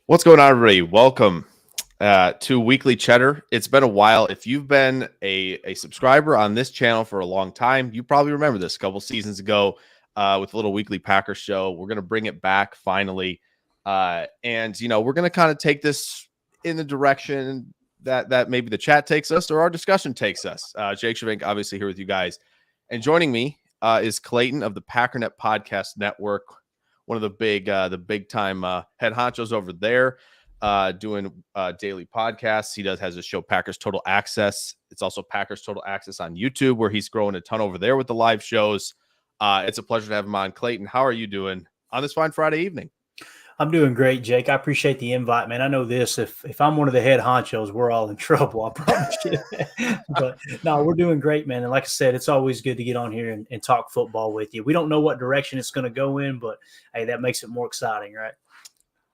What's going on, everybody? Welcome to Weekly Cheddar. It's been a while. If you've been a subscriber on this channel for a long time, you probably remember this a couple seasons ago with a little weekly Packers show. We're going to bring it back finally. And we're going to kind of take this in the direction that maybe the chat takes us or our discussion takes us. Jake Shavink, obviously, here with you guys. And joining me is Clayton of the Packernet Podcast Network, one of the big time head honchos over there, doing daily podcasts. He has a show, Packers Total Access. It's also Packers Total Access on YouTube, where he's growing a ton over there with the live shows. It's a pleasure to have him on. Clayton, how are you doing on this fine Friday evening? I'm doing great, Jake. I appreciate the invite, man. I know this. If I'm one of the head honchos, we're all in trouble. I promise you. But no, we're doing great, man. And like I said, it's always good to get on here and talk football with you. We don't know what direction it's going to go in, but hey, that makes it more exciting, right?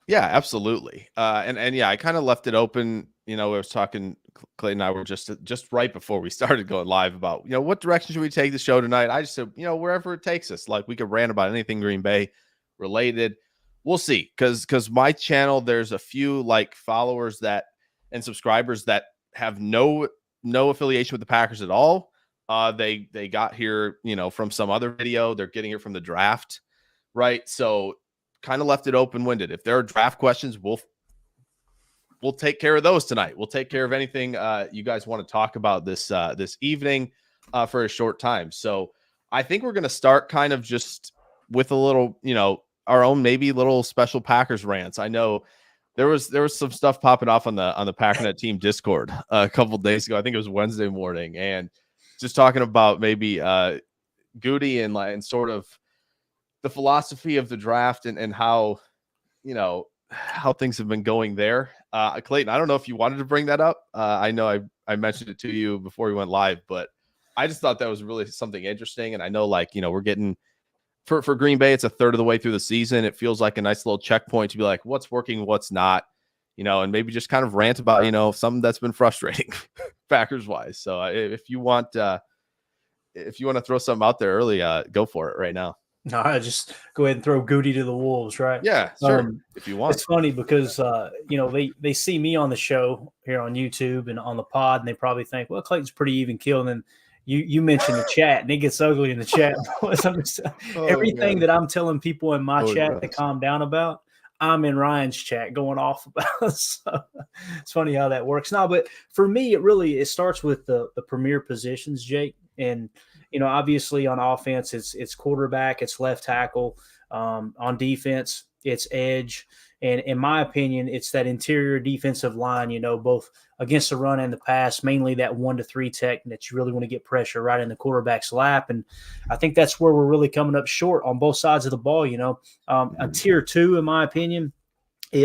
Yeah, absolutely. And yeah, I kind of left it open. I was talking, Clayton and I were just right before we started going live about, what direction should we take the show tonight? I just said, wherever it takes us, like we could rant about anything Green Bay related. We'll see, because my channel, there's a few like followers and subscribers that have no affiliation with the Packers at all. They got here, from some other video. They're getting it from the draft, right? So kind of left it open-winded. If there are draft questions, we'll take care of those tonight. We'll take care of anything you guys want to talk about this evening for a short time. So I think we're going to start kind of just with a little, our own maybe little special Packers rants. I know there was some stuff popping off on the Packernet team Discord a couple days ago. I think it was Wednesday morning, and just talking about maybe Goody and sort of the philosophy of the draft and how how things have been going there. Clayton, I don't know if you wanted to bring that up. I know I mentioned it to you before we went live, but I just thought that was really something interesting. And I know we're getting for Green Bay, it's a third of the way through the season. It feels like a nice little checkpoint to be like, what's working, what's not, and maybe just kind of rant about, something that's been frustrating Packers wise. So if you want to throw something out there early, go for it right now. No, I just go ahead and throw Goody to the wolves, right? Yeah, sure. If you want. It's funny because they see me on the show here on YouTube and on the pod, and they probably think, well, Clayton's pretty even keel. And then you mentioned the chat, and it gets ugly in the chat. Everything that I'm telling people in my chat to calm down about, I'm in Ryan's chat going off about. So it's funny how that works. No, but for me, it starts with the premier positions, Jake. And obviously on offense, it's quarterback, it's left tackle. On defense, it's edge. And in my opinion, it's that interior defensive line, both against the run and the pass, mainly that 1-3 tech that you really want to get pressure right in the quarterback's lap. And I think that's where we're really coming up short on both sides of the ball. A tier 2, in my opinion,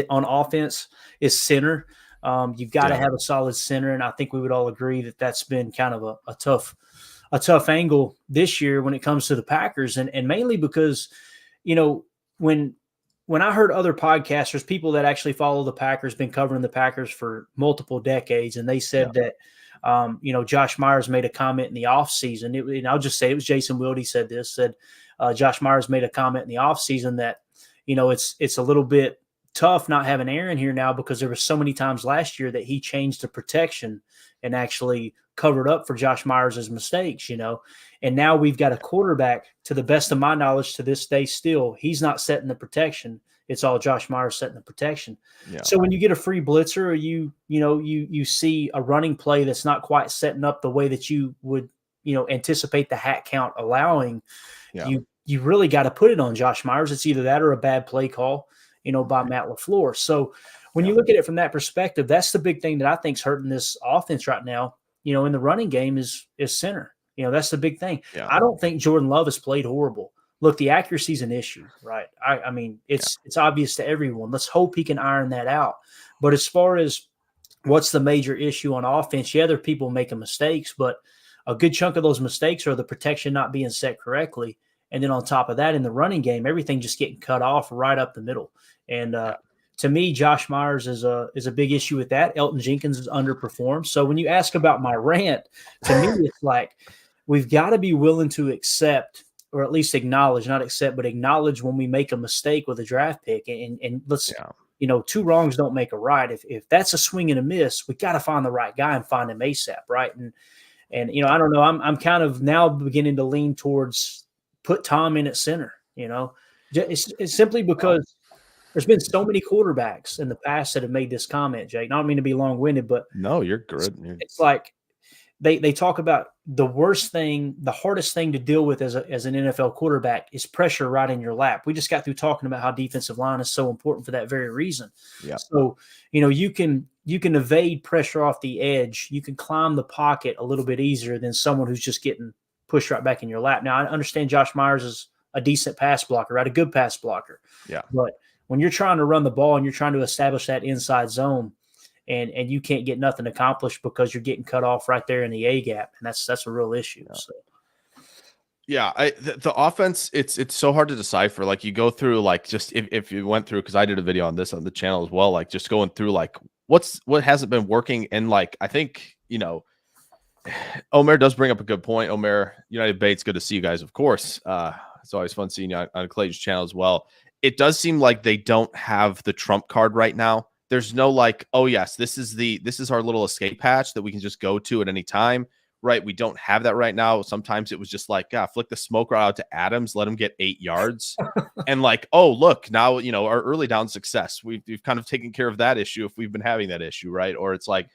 on offense is center. You've got to have a solid center. And I think we would all agree that that's been kind of a tough angle this year when it comes to the Packers. And mainly because, when I heard other podcasters, people that actually follow the Packers, been covering the Packers for multiple decades, and they said that, Josh Myers made a comment in the offseason. And I'll just say it was Jason Wilde said this, Josh Myers made a comment in the offseason that, it's a little bit tough not having Aaron here now because there were so many times last year that he changed the protection and actually covered up for Josh Myers' mistakes, and now we've got a quarterback, to the best of my knowledge to this day still, he's not setting the protection. It's all Josh Myers setting the protection. Yeah. So when you get a free blitzer or you see a running play that's not quite setting up the way that you would, anticipate the hat count allowing, you really got to put it on Josh Myers. It's either that or a bad play call, by Matt LaFleur. So when you look at it from that perspective, that's the big thing that I think is hurting this offense right now, in the running game is center. That's the big thing. Yeah. I don't think Jordan Love has played horrible. Look, the accuracy is an issue, right? I mean, it's obvious to everyone. Let's hope he can iron that out. But as far as what's the major issue on offense, there are people making mistakes, but a good chunk of those mistakes are the protection not being set correctly. And then on top of that, in the running game, everything just getting cut off right up the middle. And to me, Josh Myers is a big issue with that. Elton Jenkins is underperformed. So when you ask about my rant, to me, it's like we've got to be willing to accept, or at least acknowledge, not accept, but acknowledge when we make a mistake with a draft pick. And let's two wrongs don't make a right. If that's a swing and a miss, we got to find the right guy and find him ASAP, right? And I don't know. I'm kind of now beginning to lean towards put Tom in at center. It's simply because there's been so many quarterbacks in the past that have made this comment, Jake. I don't mean to be long-winded, but no, you're good. It's like they talk about the worst thing, the hardest thing to deal with as an NFL quarterback is pressure right in your lap. We just got through talking about how defensive line is so important for that very reason. Yeah. So, you can evade pressure off the edge. You can climb the pocket a little bit easier than someone who's just getting pushed right back in your lap. Now, I understand Josh Myers is a decent pass blocker, right? A good pass blocker. Yeah. But when you're trying to run the ball and you're trying to establish that inside zone, and you can't get nothing accomplished because you're getting cut off right there in the A gap, and that's a real issue. Yeah. So. Yeah, the offense, it's so hard to decipher. Like you go through, like just if you went through, because I did a video on this on the channel as well, like just going through like what hasn't been working, and like I think Omer does bring up a good point. Omer, United Bates, good to see you guys, of course. It's always fun seeing you on Clayton's channel as well. It does seem like they don't have the trump card right now. There's no like, oh yes, this is our little escape hatch that we can just go to at any time, right? We don't have that right now. Sometimes it was just like, flick the smoke right out to Adams, let him get 8 yards, and like, oh look, now our early down success. We've kind of taken care of that issue if we've been having that issue, right? Or it's like,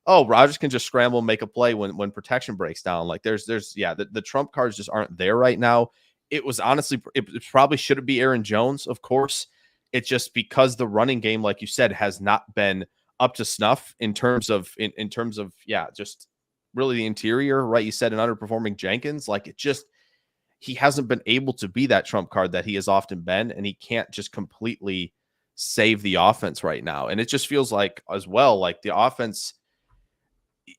oh, Rodgers can just scramble and make a play when protection breaks down. Like there's the trump cards just aren't there right now. It was honestly, it probably should be Aaron Jones, of course. It's just because the running game, like you said, has not been up to snuff in terms of just really the interior, right? You said an underperforming Jenkins, like he hasn't been able to be that trump card that he has often been, and he can't just completely save the offense right now. And it just feels like as well, like the offense,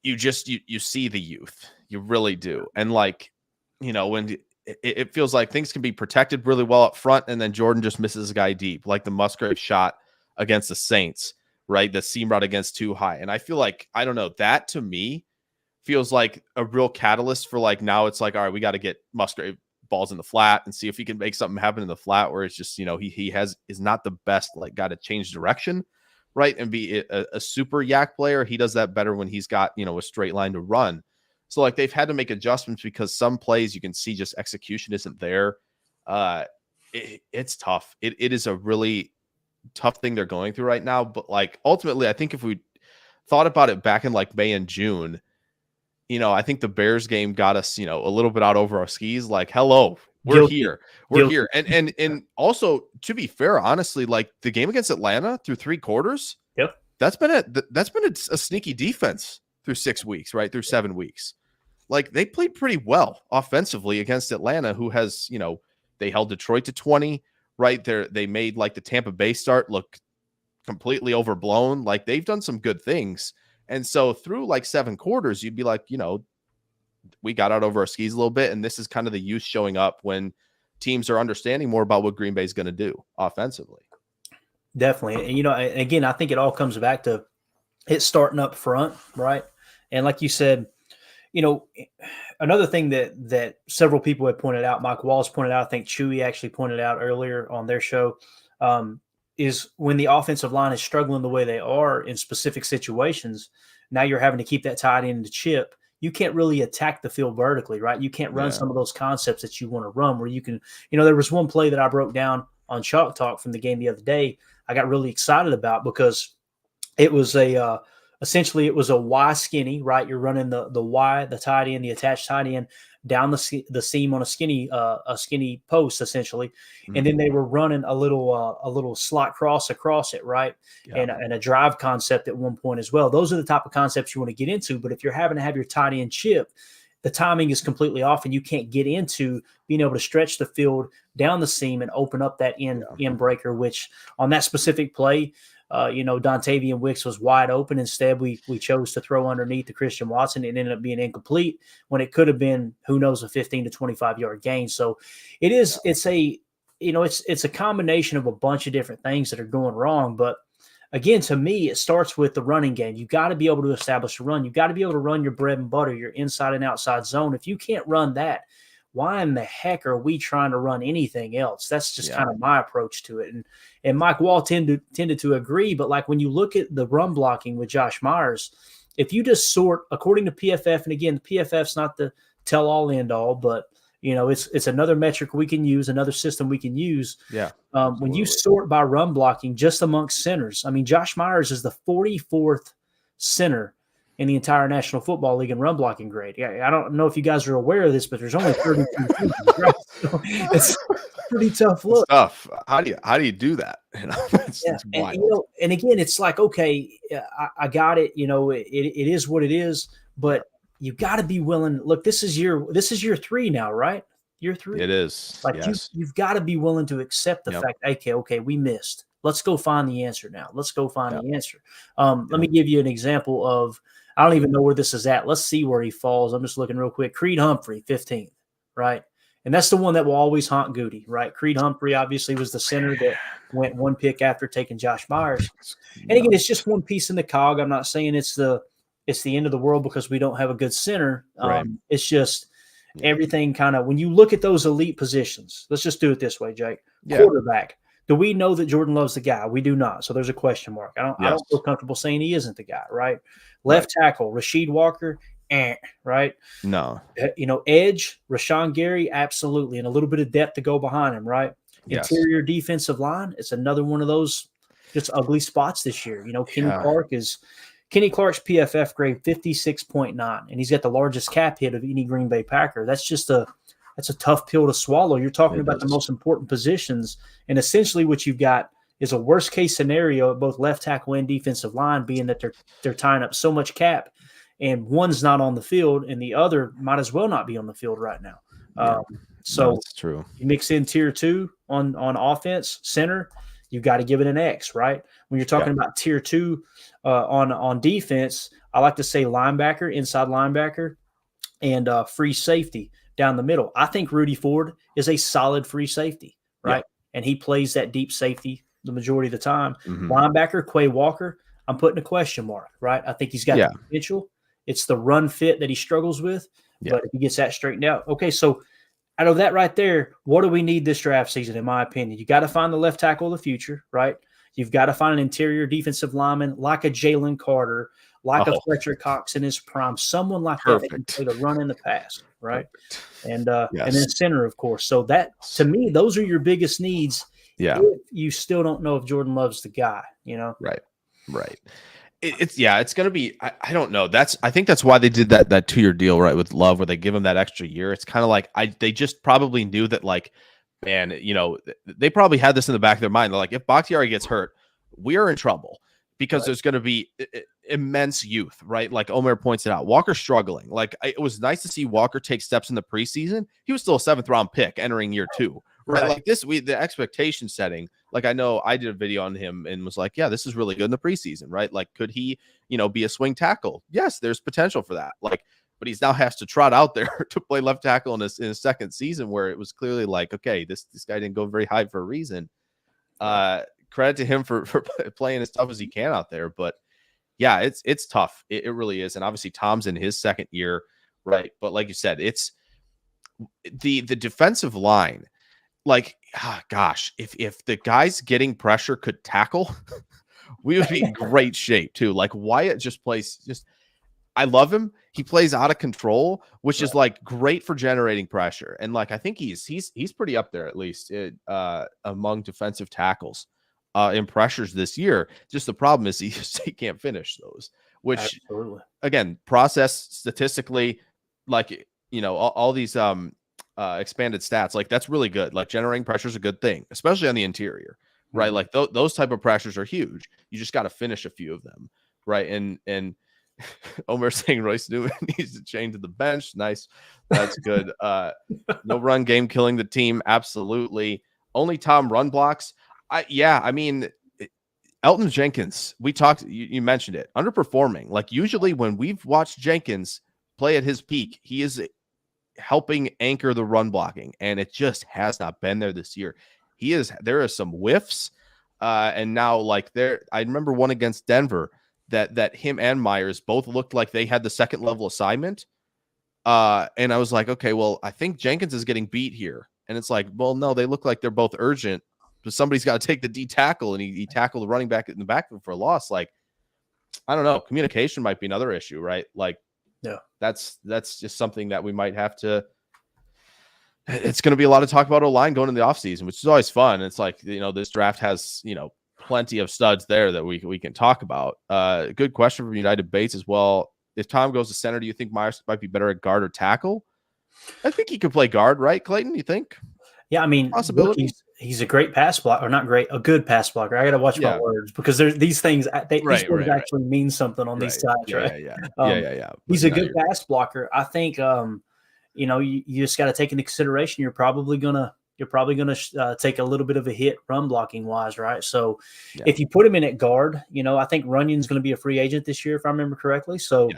you see the youth, you really do, and like when it feels like things can be protected really well up front, and then Jordan just misses a guy deep, like the Musgrave shot against the Saints, right? The seam route against too high. And I feel like, I don't know, that to me feels like a real catalyst for like, now it's like, all right, we got to get Musgrave balls in the flat and see if he can make something happen in the flat, where it's just, he is not the best, like got to change direction, right? And be a super yak player. He does that better when he's got, a straight line to run. So like they've had to make adjustments because some plays you can see just execution isn't there. It's tough. It is a really tough thing they're going through right now. But like ultimately, I think if we thought about it back in like May and June, I think the Bears game got us, a little bit out over our skis. Like, hello, we're here. And also, to be fair, honestly, like the game against Atlanta through 3 quarters, yep, that's been a sneaky defense through 6 weeks, right? Through 7 weeks. Like they played pretty well offensively against Atlanta, who has, they held Detroit to 20, right? They made like the Tampa Bay start look completely overblown. Like they've done some good things. And so through like 7 quarters, you'd be like, we got out over our skis a little bit. And this is kind of the youth showing up when teams are understanding more about what Green Bay is going to do offensively. Definitely. And, again, I think it all comes back to it starting up front, right? And like you said, another thing that several people have pointed out, Mike Walls pointed out, I think Chewy actually pointed out earlier on their show, is when the offensive line is struggling the way they are in specific situations, now you're having to keep that tight end to chip. You can't really attack the field vertically, right? You can't run some of those concepts that you want to run where you can, there was one play that I broke down on Chalk Talk from the game the other day. I got really excited about because it was essentially it was a Y skinny, right? You're running the Y, the tight end, the attached tight end down the seam on a skinny post essentially, and then they were running a little slot cross across it, right? Yeah. And a drive concept at one point as well. Those are the type of concepts you want to get into. But if you're having to have your tight end chip, the timing is completely off, and you can't get into being able to stretch the field down the seam and open up that end breaker. Which on that specific play, Dontavian Wicks was wide open. Instead, we chose to throw underneath to Christian Watson. It ended up being incomplete when it could have been, who knows, a 15 to 25 yard gain. So it's a combination of a bunch of different things that are going wrong. But again, to me, it starts with the running game. You got to be able to establish a run. You got to be able to run your bread and butter, your inside and outside zone. If you can't run that, why in the heck are we trying to run anything else? That's just Yeah. kind of my approach to it. And Mike Wall tended to agree, but like when you look at the run blocking with Josh Myers, if you just sort according to PFF, and again, the PFF's not the tell all end all, but it's another metric we can use, another system we can use. Yeah. When you sort by run blocking just amongst centers, I mean, Josh Myers is the 44th center in the entire National Football League in run blocking grade. Yeah, I don't know if you guys are aware of this, but there's only 32 teams, right? So it's a pretty tough look. It's tough. How do you do that? It's wild. And again, it's like, okay, I got it. It is what it is, but you got to be willing. Look, this is year 3 now, right? Year 3. It is. Like yes. you've got to be willing to accept the fact, okay, we missed. Let's go find the answer now. Let's go find the answer. Let me give you an example of, I don't even know where this is at. Let's see where he falls. I'm just looking real quick. Creed Humphrey, 15th, right? And that's the one that will always haunt Goody, right? Creed Humphrey obviously was the center that went 1 pick after taking Josh Myers. And again, it's just one piece in the cog. I'm not saying it's the end of the world because we don't have a good center. Right. It's just everything kind of, when you look at those elite positions, let's just do it this way, Jake. Yeah. Quarterback. Do we know that Jordan Love's the guy? We do not. So there's a question mark. I don't feel comfortable saying he isn't the guy, right? Left tackle, Rasheed Walker, right? No. Edge, Rashawn Gary, absolutely. And a little bit of depth to go behind him, right? Yes. Interior defensive line, it's another one of those just ugly spots this year. Kenny Clark's PFF grade 56.9, and he's got the largest cap hit of any Green Bay Packer. That's a tough pill to swallow. You're talking about the most important positions, and essentially what you've got is a worst case scenario at both left tackle and defensive line, being that they're tying up so much cap, and one's not on the field, and the other might as well not be on the field right now. So that's true. You mix in tier 2 on offense, center, you've got to give it an X, right? When you're talking about tier 2 on defense, I like to say linebacker, inside linebacker, and free safety down the middle. I think Rudy Ford is a solid free safety, right? Yeah. And he plays that deep safety the majority of the time. Mm-hmm. Linebacker, Quay Walker, I'm putting a question mark, right? I think he's got the potential. It's the run fit that he struggles with, but if he gets that straightened out. Okay, so out of that right there, what do we need this draft season, in my opinion? You got to find the left tackle of the future, right? You've got to find an interior defensive lineman like a Jalen Carter, like a Fletcher Cox in his prime, someone like that can play the run in the pass, right? And and then center, of course. So that, to me, those are your biggest needs. Yeah, if you still don't know if Jordan Love's the guy, Right. It's going to be. I don't know. I think that's why they did that 2-year deal, right, with Love, where they give him that extra year. It's kind of like they just probably knew that, like, man, they probably had this in the back of their mind. They're like, if Bakhtiari gets hurt, we are in trouble because there's going to be immense youth, right? Like Omer points it out, Walker's struggling. Like, it was nice to see Walker take steps in the preseason. He was still a 7th round pick entering year 2, right? Like the expectation setting. Like, I know I did a video on him and was like, yeah, this is really good in the preseason, right? Like, could he, be a swing tackle? Yes, there's potential for that. Like, but he's now has to trot out there to play left tackle in his second season, where it was clearly like, okay, this guy didn't go very high for a reason. Credit to him for playing as tough as he can out there. But yeah, it's tough. It really is. And obviously Tom's in his second year, right? But like you said, it's the defensive line. Like, gosh, if the guys getting pressure could tackle, we would be in great shape too. Like, Wyatt I love him. He plays out of control, which is like great for generating pressure. And like, I think he's pretty up there, at least among defensive tackles in pressures this year. Just the problem is he can't finish those, which again, process statistically, like, all these expanded stats, like, that's really good. Like, generating pressure is a good thing, especially on the interior, right? Like those type of pressures are huge. You just got to finish a few of them, right? And Omer saying Royce Newman needs to change to the bench. Nice. That's good. No run game killing the team. Absolutely. Only Tom run blocks. I mean, Elton Jenkins, we talked, you mentioned it, underperforming. Like, usually when we've watched Jenkins play at his peak, he is helping anchor the run blocking, and it just has not been there this year. There are some whiffs. And now, like, I remember one against Denver that him and Myers both looked like they had the second level assignment. And I was like, okay, well, I think Jenkins is getting beat here. And it's like, well, no, they look like they're both urgent, but somebody's got to take the D tackle, and he tackled the running back in the backfield for a loss. Like, I don't know. Communication might be another issue, right? Like, yeah, that's just something that we might have to. It's going to be a lot of talk about O-line going in the offseason, which is always fun. It's like, this draft has, plenty of studs there that we can talk about. Good question from United Bates as well. If Tom goes to center, do you think Myers might be better at guard or tackle? I think he could play guard, right, Clayton? You think? Yeah, I mean, look, he's a great pass blocker, or not great, a good pass blocker. I got to watch my words, because there's these things. These words actually mean something on these sides, right? Yeah. He's a good pass blocker. I think, you just got to take into consideration you're probably gonna take a little bit of a hit run blocking wise, right? So if you put him in at guard, I think Runyon's going to be a free agent this year, if I remember correctly. So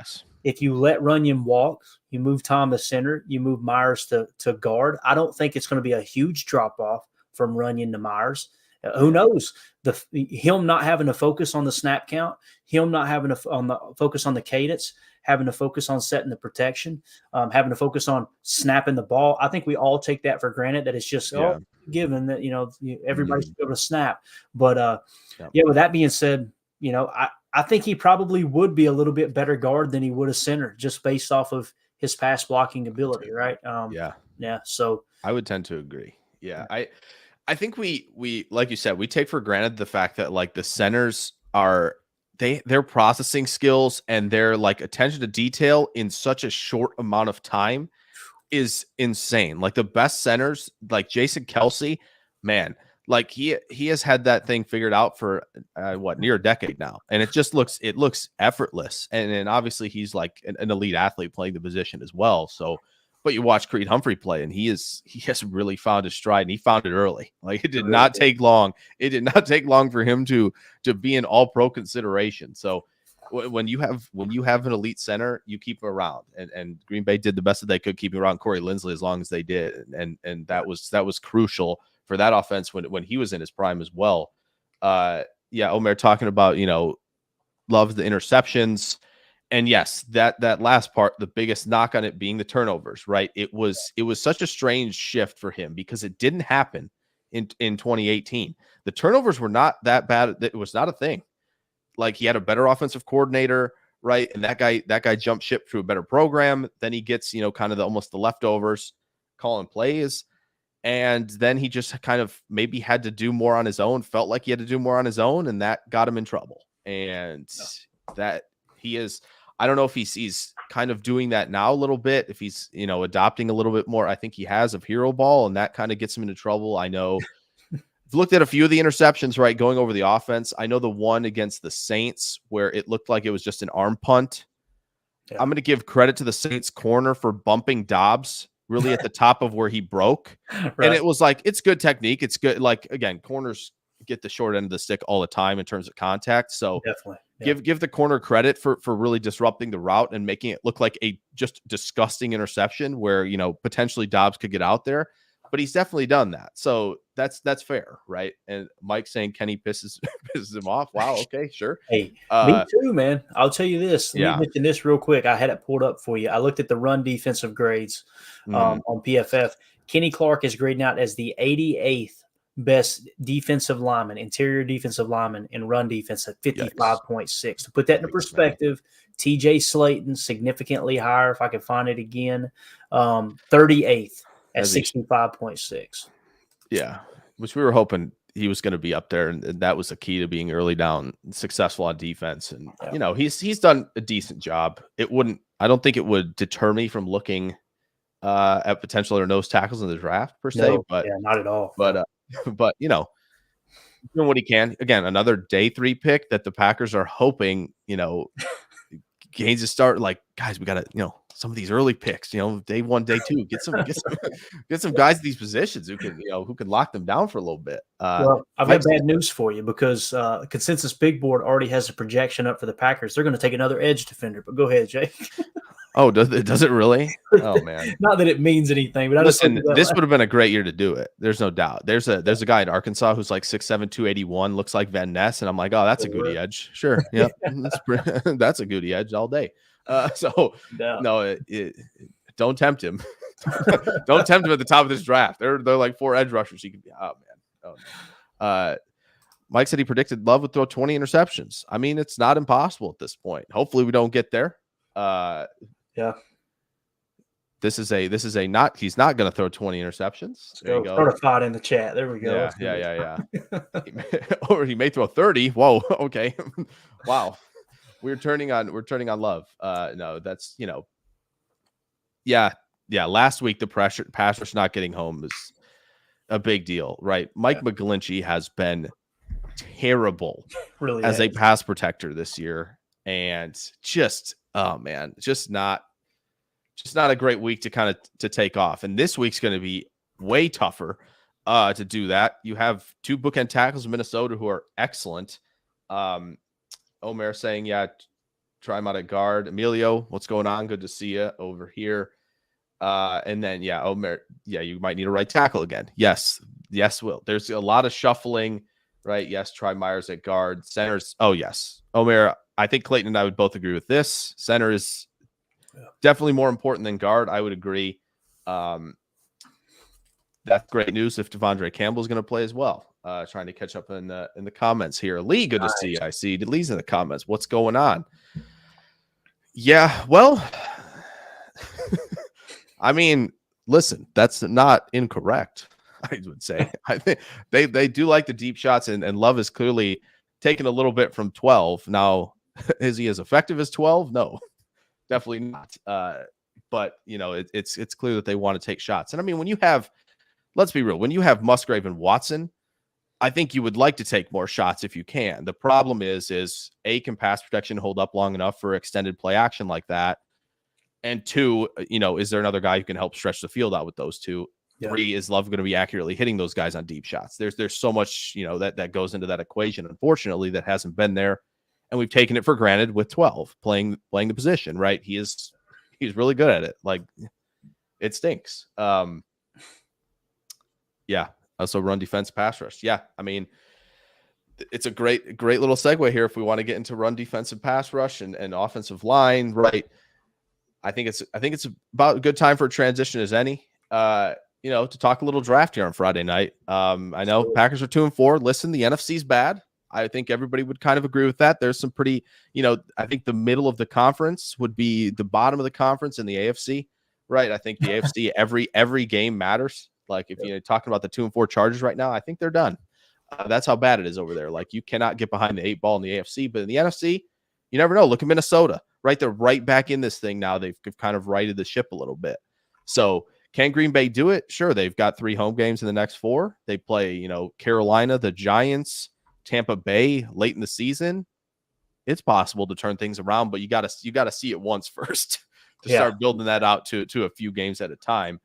if you let Runyon walk, you move Tom to center, you move Myers to guard. I don't think it's going to be a huge drop off from Runyon to Myers. Who knows? Him not having to focus on the snap count, him not having to focus on the cadence, having to focus on setting the protection, having to focus on snapping the ball. I think we all take that for granted, that it's just given that everybody's able to snap. But with that being said, I think he probably would be a little bit better guard than he would a center, just based off of his pass blocking ability, right? So I would tend to agree. Yeah, I think we like you said, we take for granted the fact that like the centers are their processing skills and their like attention to detail in such a short amount of time is insane. Like the best centers, like Jason Kelsey, man, like he has had that thing figured out for near a decade now, and it looks effortless. And obviously he's like an elite athlete playing the position as well. So, but you watch Creed Humphrey play, and he has really found his stride, and he found it early. Like it did not take long. It did not take long for him to be an all-pro consideration. So when you have an elite center, you keep him around, and Green Bay did the best that they could keeping around Corey Linsley as long as they did, and that was crucial for that offense when he was in his prime as well. Omer talking about loves the interceptions. And yes, that last part, the biggest knock on it being the turnovers, right? It was such a strange shift for him because it didn't happen in 2018. The turnovers were not that bad. It was not a thing. Like he had a better offensive coordinator, right? And that guy jumped ship to a better program. Then he gets, kind of almost the leftovers calling plays. And then he just kind of maybe had to do more on his own, felt like he had to do more on his own, and that got him in trouble. And that he is, I don't know if he's kind of doing that now a little bit, if he's, adopting a little bit more. I think he has of hero ball, and that kind of gets him into trouble. I know I've looked at a few of the interceptions, right, going over the offense. I know the one against the Saints where it looked like it was just an arm punt. Yeah. I'm going to give credit to the Saints corner for bumping Dobbs really at the top of where he broke. Right. And it was like, it's good technique. It's good. Like, again, corners get the short end of the stick all the time in terms of contact. So definitely give the corner credit for really disrupting the route and making it look like a just disgusting interception where, potentially Dobbs could get out there, but he's definitely done that. So that's fair. Right. And Mike saying Kenny pisses him off. Wow. Okay, sure. Hey, me too, man. I'll tell you this. Let me mention this real quick. I had it pulled up for you. I looked at the run defensive grades on PFF. Kenny Clark is grading out as the 88th best defensive lineman, interior defensive lineman in run defense at 55.6. To put that into perspective, TJ Slayton significantly higher, if I can find it again, 38th at 65.6. Yeah, which we were hoping he was going to be up there, and that was the key to being early down, successful on defense. And he's done a decent job. I don't think it would deter me from looking at potential or nose tackles in the draft per se, but not at all. But doing what he can. Again, another day 3 pick that the Packers are hoping, gains to start. Like, guys, we got to, some of these early picks, day 1, day 2, get some guys at these positions who can lock them down for a little bit. Well, I've got bad news for you because Consensus Big Board already has a projection up for the Packers. They're going to take another edge defender, but go ahead, Jake. Oh, does it really? Oh man! Not that it means anything, but listen, this would have been a great year to do it. There's no doubt. There's a guy in Arkansas who's like 6'7", 281, looks like Van Ness, and I'm like, oh, that's a goodie edge. Sure, yeah, that's a goodie edge all day. don't tempt him. Don't tempt him at the top of this draft. They're like 4 edge rushers. He could be. Oh man. Oh no. Mike said he predicted Love would throw 20 interceptions. I mean, it's not impossible at this point. Hopefully, we don't get there. Yeah. This is a not. He's not going to throw 20 interceptions. There you go. Certified in the chat. There we go. Yeah. Or he may throw 30. Whoa. Okay. Wow. We're turning on Love. No, that's Yeah. Last week the pass rush not getting home is a big deal, right? Mike McGlinchey has been terrible really as a pass protector this year, and just not a great week to take off. And this week's going to be way tougher to do that. You have 2 bookend tackles in Minnesota who are excellent. Omer saying, try him out at guard. Emilio, what's going on? Good to see you over here. And then, Omer, you might need a right tackle again. Yes, Will. There's a lot of shuffling, right? Yes, try Myers at guard. Centers. Oh, yes. Omer, I think Clayton and I would both agree with this. Center is definitely more important than guard. I would agree. That's great news if Devondre Campbell is going to play as well. Trying to catch up in the comments here. Lee, good to see you. I see Lee's in the comments. What's going on? Yeah, well, I mean, listen, that's not incorrect, I would say. I think they do like the deep shots, and Love is clearly taken a little bit from 12. Now, is he as effective as 12? No, definitely not. But it's clear that they want to take shots. And I mean, when you have, let's be real, when you have Musgrave and Watson, I think you would like to take more shots if you can. The problem is can pass protection hold up long enough for extended play action like that? And 2, is there another guy who can help stretch the field out with those 2? Yeah. 3, is Love going to be accurately hitting those guys on deep shots? There's so much, that goes into that equation, unfortunately, that hasn't been there. And we've taken it for granted with 12 playing the position, right? He's really good at it. Like, it stinks. Also run defense, pass rush. Yeah. I mean, it's a great little segue here if we want to get into run defense and pass rush and offensive line, right? I think it's about a good time for a transition as any, to talk a little draft here on Friday night. I know Packers are 2-4. Listen, the NFC's bad. I think everybody would kind of agree with that. There's some pretty, I think the middle of the conference would be the bottom of the conference in the AFC, right? I think the AFC, every game matters. Like if you're talking about the 2-4 Chargers right now, I think they're done. That's how bad it is over there. Like you cannot get behind the 8 ball in the AFC, but in the NFC, you never know. Look at Minnesota, right? They're right back in this thing now. They've kind of righted the ship a little bit. So can Green Bay do it? Sure. They've got 3 home games in the next 4. They play, Carolina, the Giants, Tampa Bay late in the season. It's possible to turn things around, but you got to see it once first to start building that out to a few games at a time.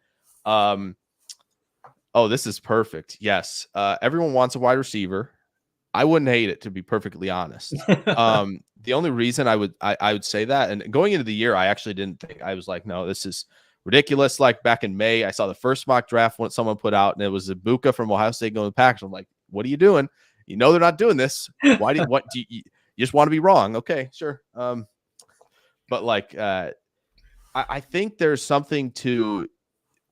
Oh, this is perfect. Yes. Everyone wants a wide receiver. I wouldn't hate it, to be perfectly honest. The only reason I would say that, and going into the year, I actually didn't think. I was like, no, this is ridiculous. Like back in May, I saw the first mock draft when someone put out, and it was Ibuka from Ohio State going to the Packers. I'm like, what are you doing? They're not doing this. Why do you just want to be wrong? Okay, sure. But like, I think there's something to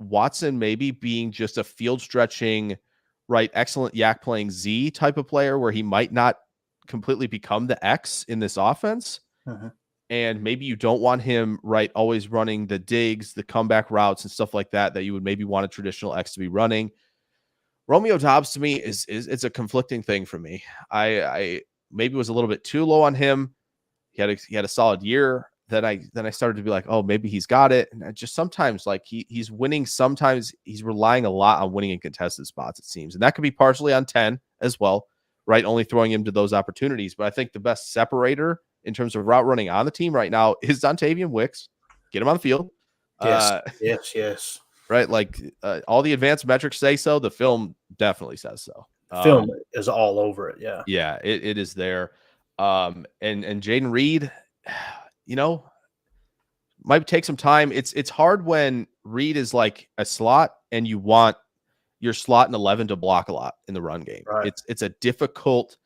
Watson maybe being just a field stretching, right, excellent yak playing Z type of player where he might not completely become the X in this offense. Uh-huh. And maybe you don't want him, right, always running the digs, the comeback routes and stuff like that you would maybe want a traditional X to be running. Romeo Doubs to me is it's a conflicting thing for me. I maybe was a little bit too low on him. He had a solid year. Then I started to be like, oh, maybe he's got it. And I just sometimes like he's winning. Sometimes he's relying a lot on winning in contested spots, it seems. And that could be partially on 10 as well, right? Only throwing him to those opportunities. But I think the best separator in terms of route running on the team right now is Dontavian Wicks. Get him on the field. Yes. Right. Like all the advanced metrics say so. The film definitely says so. Film is all over it. Yeah. Yeah, it is there. And Jaden Reed, might take some time. It's hard when Reed is like a slot and you want your slot and 11 to block a lot in the run game. Right. It's a difficult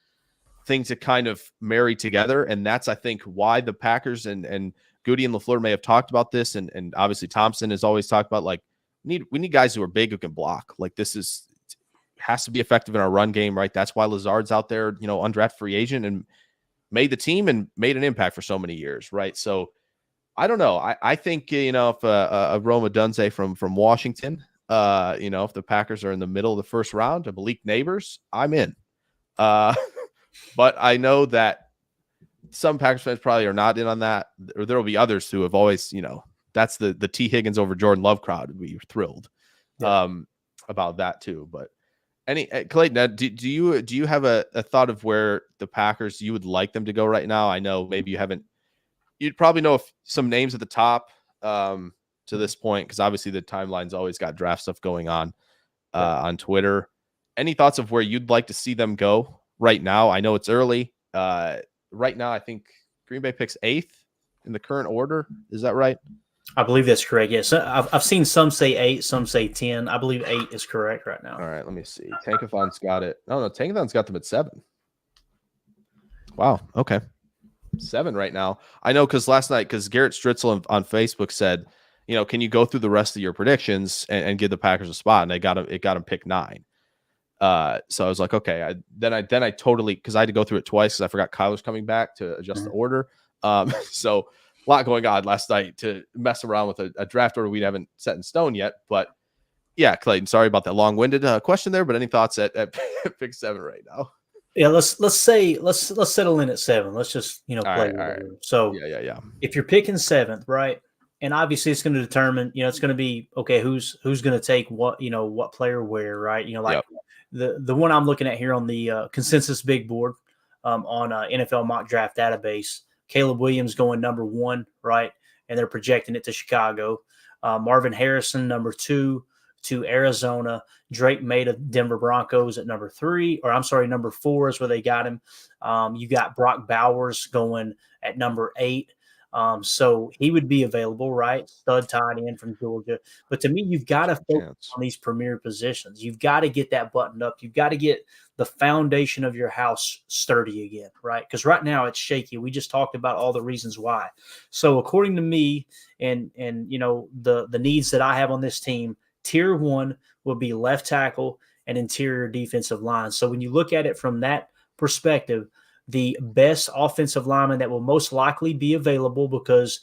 thing to kind of marry together. And that's, I think, why the Packers and Goody and LaFleur may have talked about this, and obviously Thompson has always talked about, like, we need guys who are big who can block. Like, has to be effective in our run game, right? That's why Lazard's out there, undrafted free agent and made the team and made an impact for so many years, right? So I don't know. I think, if a Roma Dunze from Washington, if the Packers are in the middle of the first round, to Malik Neighbors, I'm in. But I know that some Packers fans probably are not in on that. Or there will be others who have always, that's the T. Higgins over Jordan Love crowd. We're thrilled about that too. But Clayton, do you have a thought of where the Packers, you would like them to go right now? I know maybe you'd probably know some names at the top to this point, because obviously the timeline's always got draft stuff going on Twitter. Any thoughts of where you'd like to see them go right now? I know it's early. Right now, I think Green Bay picks 8th in the current order. Is that right? I believe that's correct. Yes, I've seen some say 8, some say 10. I believe 8 is correct right now. All right, let me see. Tankathon's got it. No, Tankathon's got them at 7. Wow. Okay. 7 right now. I know, because last night, Garrett Stritzel on Facebook said, can you go through the rest of your predictions and give the Packers a spot? And it got him pick 9. So I was like, okay. Then I totally, because I had to go through it twice because I forgot Kyler's coming back to adjust the order. So a lot going on last night to mess around with a draft order we haven't set in stone yet. But yeah, Clayton, sorry about that long-winded question there, but any thoughts at pick 7 right now? Yeah, let's settle in at 7. Let's just play. All right. So yeah. If you're picking 7th, right, and obviously it's going to determine, it's going to be okay. Who's going to take what, what player where, right? The one I'm looking at here on the consensus big board on NFL mock draft database, Caleb Williams going number 1, right, and they're projecting it to Chicago. Marvin Harrison number 2 to Arizona. Drake May to Denver Broncos at number 4 is where they got him. You got Brock Bowers going at number 8. So he would be available, right? Stud tight end from Georgia. But to me, you've got to focus on these premier positions. You've got to get that buttoned up. You've got to get the foundation of your house sturdy again, right? Because right now it's shaky. We just talked about all the reasons why. So according to me and the needs that I have on this team, tier 1 will be left tackle and interior defensive line. So when you look at it from that perspective, the best offensive lineman that will most likely be available, because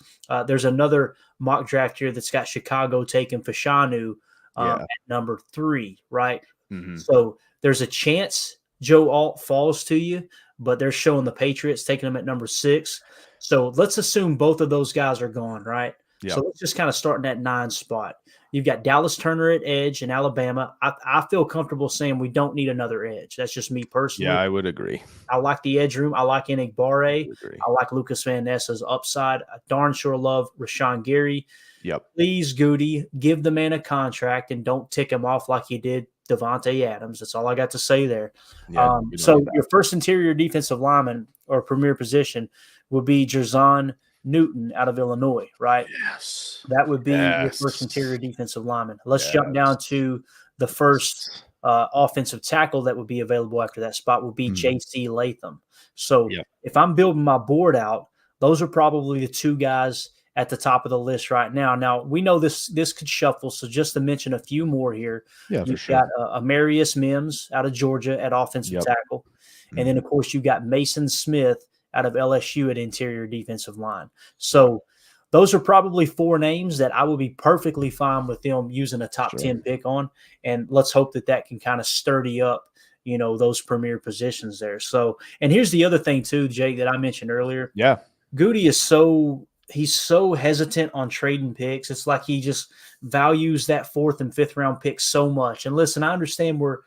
there's another mock draft here that's got Chicago taking Fashanu at number 3, right? Mm-hmm. So there's a chance Joe Alt falls to you, but they're showing the Patriots taking him at number 6. So let's assume both of those guys are gone, right? Yep. So let's just kind of start in that 9 spot. You've got Dallas Turner at edge in Alabama. I feel comfortable saying we don't need another edge. That's just me personally. Yeah, I would agree. I like the edge room. I like Enigbare. I like Lucas Van Ness's upside. I darn sure love Rashawn Gary. Yep. Please, Goody, give the man a contract and don't tick him off like you did Devontae Adams. That's all I got to say there. Yeah, so your first interior defensive lineman or premier position will be Jerzon Newton out of Illinois, right? Yes. That would be your first interior defensive lineman. Let's jump down to the first offensive tackle that would be available after that spot would be J.C. Latham. So if I'm building my board out, those are probably the 2 guys at the top of the list right now. Now, we know this could shuffle, so just to mention a few more here, you've got Amarius Mims out of Georgia at offensive tackle. And then, of course, you've got Mason Smith out of LSU at interior defensive line. So those are probably 4 names that I would be perfectly fine with them using a top 10 pick on. And let's hope that can kind of sturdy up, those premier positions there. So, and here's the other thing too, Jake, that I mentioned earlier. Yeah. Goody is he's so hesitant on trading picks. It's like he just values that 4th and 5th round pick so much. And listen, I understand we're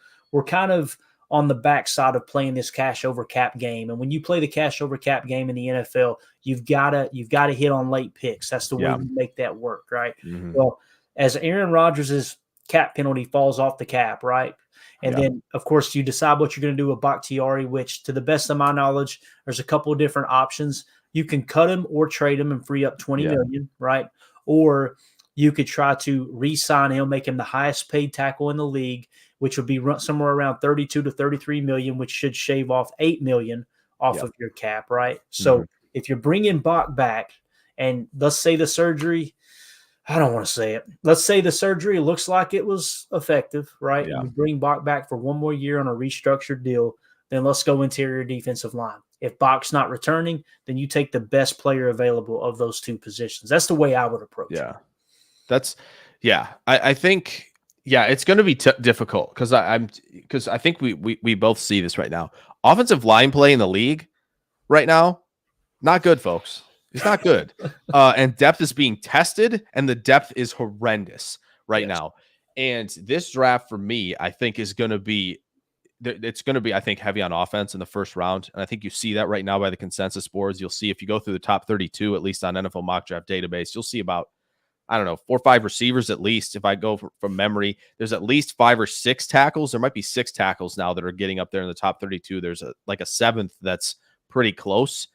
kind of on the backside of playing this cash over cap game. And when you play the cash over cap game in the NFL, you've got to hit on late picks. That's the way you make that work, right? Mm-hmm. Well, as Aaron Rodgers' cap penalty falls off the cap, right? And then, of course, you decide what you're going to do with Bakhtiari, which, to the best of my knowledge, there's a couple of different options. You can cut him or trade him and free up $20 million, right? Or you could try to re-sign him, make him the highest paid tackle in the league, which would be somewhere around 32 to 33 million, which should shave off $8 million off of your cap, right? So if you're bringing Bach back and let's say the surgery, I don't want to say it. Let's say the surgery looks like it was effective, right? Yeah. You bring Bach back for one more year on a restructured deal, then let's go interior defensive line. If Bach's not returning, then you take the best player available of those two positions. That's the way I would approach it. Yeah. I think, it's going to be difficult because I think we both see this right now. Offensive line play in the league right now, not good, folks. It's not good. And depth is being tested, and the depth is horrendous right now. And this draft for me, I think, is going to be, I think, heavy on offense in the first round. And I think you see that right now by the consensus boards. You'll see if you go through the top 32, at least on NFL Mock Draft Database, you'll see about, I don't know, 4 or 5 receivers at least. If I go from memory, there's at least 5 or 6 tackles. There might be 6 tackles now that are getting up there in the top 32. There's a 7th that's pretty close.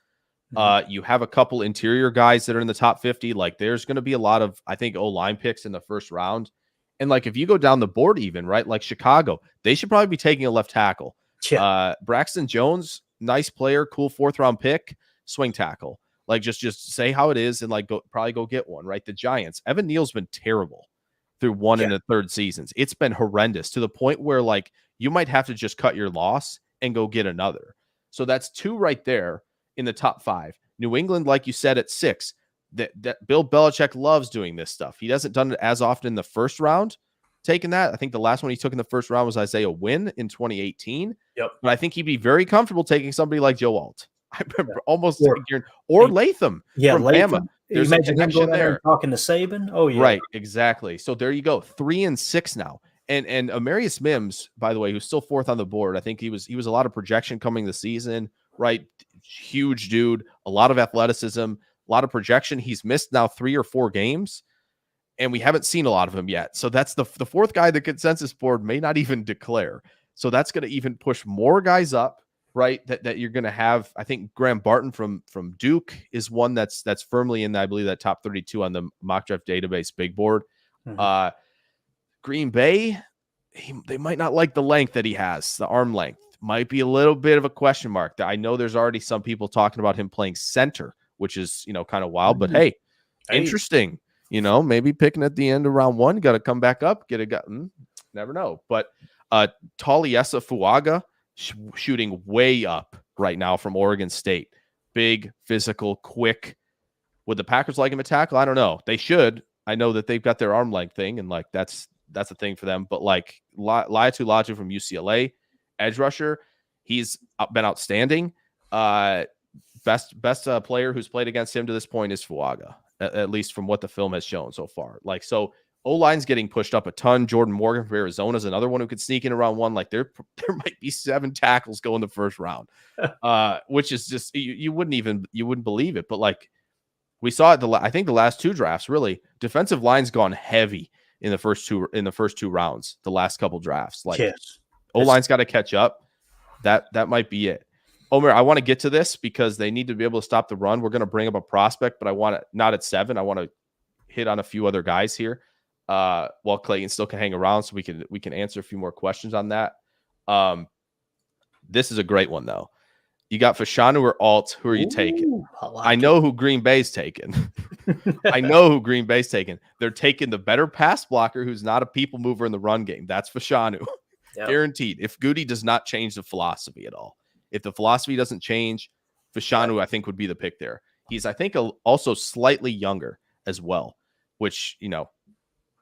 You have a couple interior guys that are in the top 50. Like, there's going to be a lot of, I think, O-line picks in the first round. And like, if you go down the board, even right, like Chicago, they should probably be taking a left tackle. Yeah. Braxton Jones, nice player, cool 4th round pick, swing tackle. Like, just say how it is and like probably go get one, right? The Giants, Evan Neal's been terrible through 1 and a third seasons. It's been horrendous to the point where like you might have to just cut your loss and go get another. So that's 2 right there in the top 5. New England, like you said, at 6. That Bill Belichick loves doing this stuff. He hasn't done it as often in the first round, taking that. I think the last one he took in the first round was Isaiah Wynn in 2018. Yep. But I think he'd be very comfortable taking somebody like Joe Alt. I remember almost or Latham from Bama. There's a connection there. Talking to Saban. Oh yeah, right, exactly. So there you go, 3 and 6 now. And Amarius Mims, by the way, who's still 4th on the board. I think he was a lot of projection coming this season. Right, huge dude, a lot of athleticism, a lot of projection. He's missed now 3 or 4 games, and we haven't seen a lot of him yet. So that's the 4th guy the consensus board may not even declare. So that's going to even push more guys up. Right, that you're going to have. I think Graham Barton from Duke is one that's firmly in, I believe, that top 32 on the Mock Draft Database big board. Mm-hmm. Green Bay, they might not like the length that he has. The arm length might be a little bit of a question mark. I know there's already some people talking about him playing center, which is kind of wild. But hey, interesting. Maybe picking at the end of round 1, got to come back up, get a guy. Never know. But Taliesa Fuaga, shooting way up right now from Oregon State. Big, physical, quick. Would the Packers like him to tackle? I don't know. They should. I know that they've got their arm length thing, and like that's a thing for them. But like Laiatu Laju from UCLA, edge rusher, he's been outstanding. Best player who's played against him to this point is Fuaga, at least from what the film has shown so far. Like, so O-line's getting pushed up a ton. Jordan Morgan from Arizona is another one who could sneak in around 1. Like, there might be 7 tackles go in the first round, which is just you wouldn't believe it. But like, we saw it. I think the last 2 drafts, really, defensive line's gone heavy in the first two rounds. The last couple drafts, like, O-line's got to catch up. That might be it. Omer, I want to get to this because they need to be able to stop the run. We're going to bring up a prospect, but I want to not at 7. I want to hit on a few other guys here. While Clayton still can hang around, so we can answer a few more questions on that. This is a great one though. You got Fashanu or Alt. Who are you taking? I know who Green Bay's taking. They're taking the better pass blocker who's not a people mover in the run game. That's Fashanu. Yep. Guaranteed. If Goody does not change the philosophy at all. If the philosophy doesn't change, Fashanu, I think, would be the pick there. He's, I think, also slightly younger as well, which,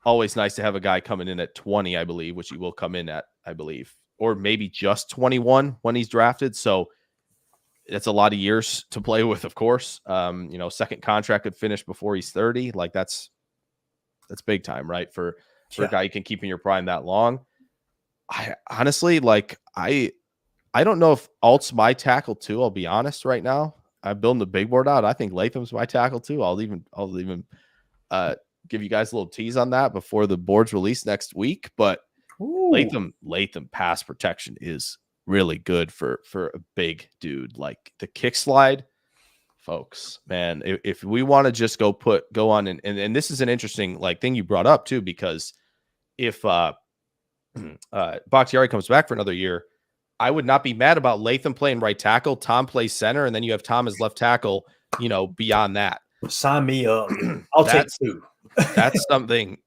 always nice to have a guy coming in at 20, I believe, which he will come in at, I believe, or maybe just 21 when he's drafted. So that's a lot of years to play with, of course. Second contract could finish before he's 30. Like, that's big time, right? For a guy you can keep in your prime that long. I honestly, like, I don't know if Alt's my tackle too. I'll be honest right now. I'm building the big board out. I think Latham's my tackle too. I'll even give you guys a little tease on that before the board's released next week. But Latham pass protection is really good for a big dude. Like, the kick slide, folks, man, if we want to just go on and this is an interesting thing you brought up too, because if Bakhtiari comes back for another year, I would not be mad about Latham playing right tackle, Tom plays center, and then you have Tom as left tackle, beyond that. Sign me up. I'll take That's 2. that's something.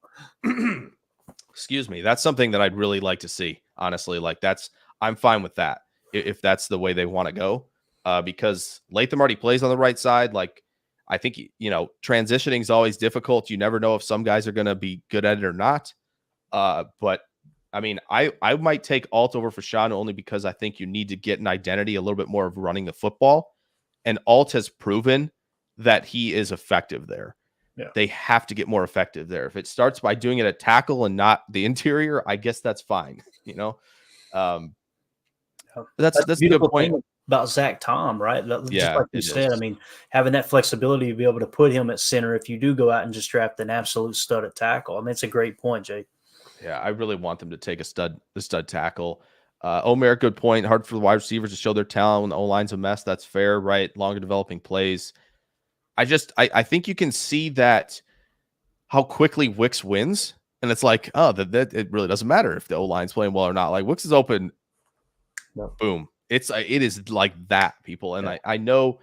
Excuse me. That's something that I'd really like to see. Honestly, like I'm fine with that if that's the way they want to go. Because Latham already plays on the right side. Like I think transitioning is always difficult. You never know if some guys are going to be good at it or not. But I mean, I might take Alt over Fashanu only because I think you need to get an identity a little bit more of running the football. And Alt has proven that he is effective there. Yeah. They have to get more effective there. If it starts by doing it at tackle and not the interior, I guess that's fine. That's a good point about Zach Tom, right? Just like you said, is. I mean, having that flexibility to be able to put him at center if you do go out and just draft an absolute stud at tackle. I mean, it's a great point, Jay. Yeah, I really want them to take the stud tackle. Omer, good point. Hard for the wide receivers to show their talent when the O-line's a mess. That's fair, right? Longer developing plays. I think you can see that how quickly Wicks wins. And it's like, oh, that it really doesn't matter if the O-line's playing well or not. Like Wicks is open. No. Boom. It is like that, people. And I know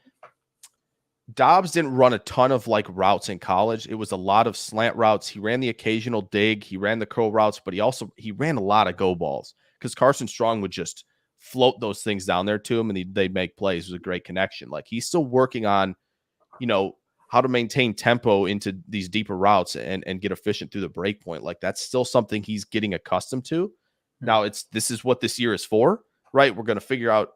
Dobbs didn't run a ton of like routes in college. It was a lot of slant routes. He ran the occasional dig. He ran the curl routes, but he ran a lot of go balls because Carson Strong would just float those things down there to him and they'd make plays. It was a great connection. Like he's still working on, how to maintain tempo into these deeper routes and get efficient through the break point. Like that's still something he's getting accustomed to. Now this is what this year is for, right? We're going to figure out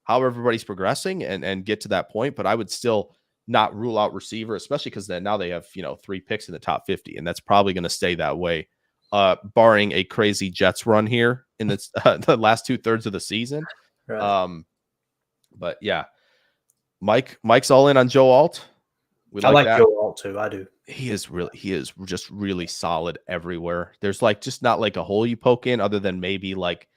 how everybody's progressing and get to that point. But I would still not rule out receiver, especially because then now they have, 3 picks in the top 50, and that's probably going to stay that way, barring a crazy Jets run here in the last 2/3 of the season. Right. But yeah, Mike's all in on Joe Alt. I like Joe Alt too. I do. He is just really solid everywhere. There's like just not like a hole you poke in other than maybe like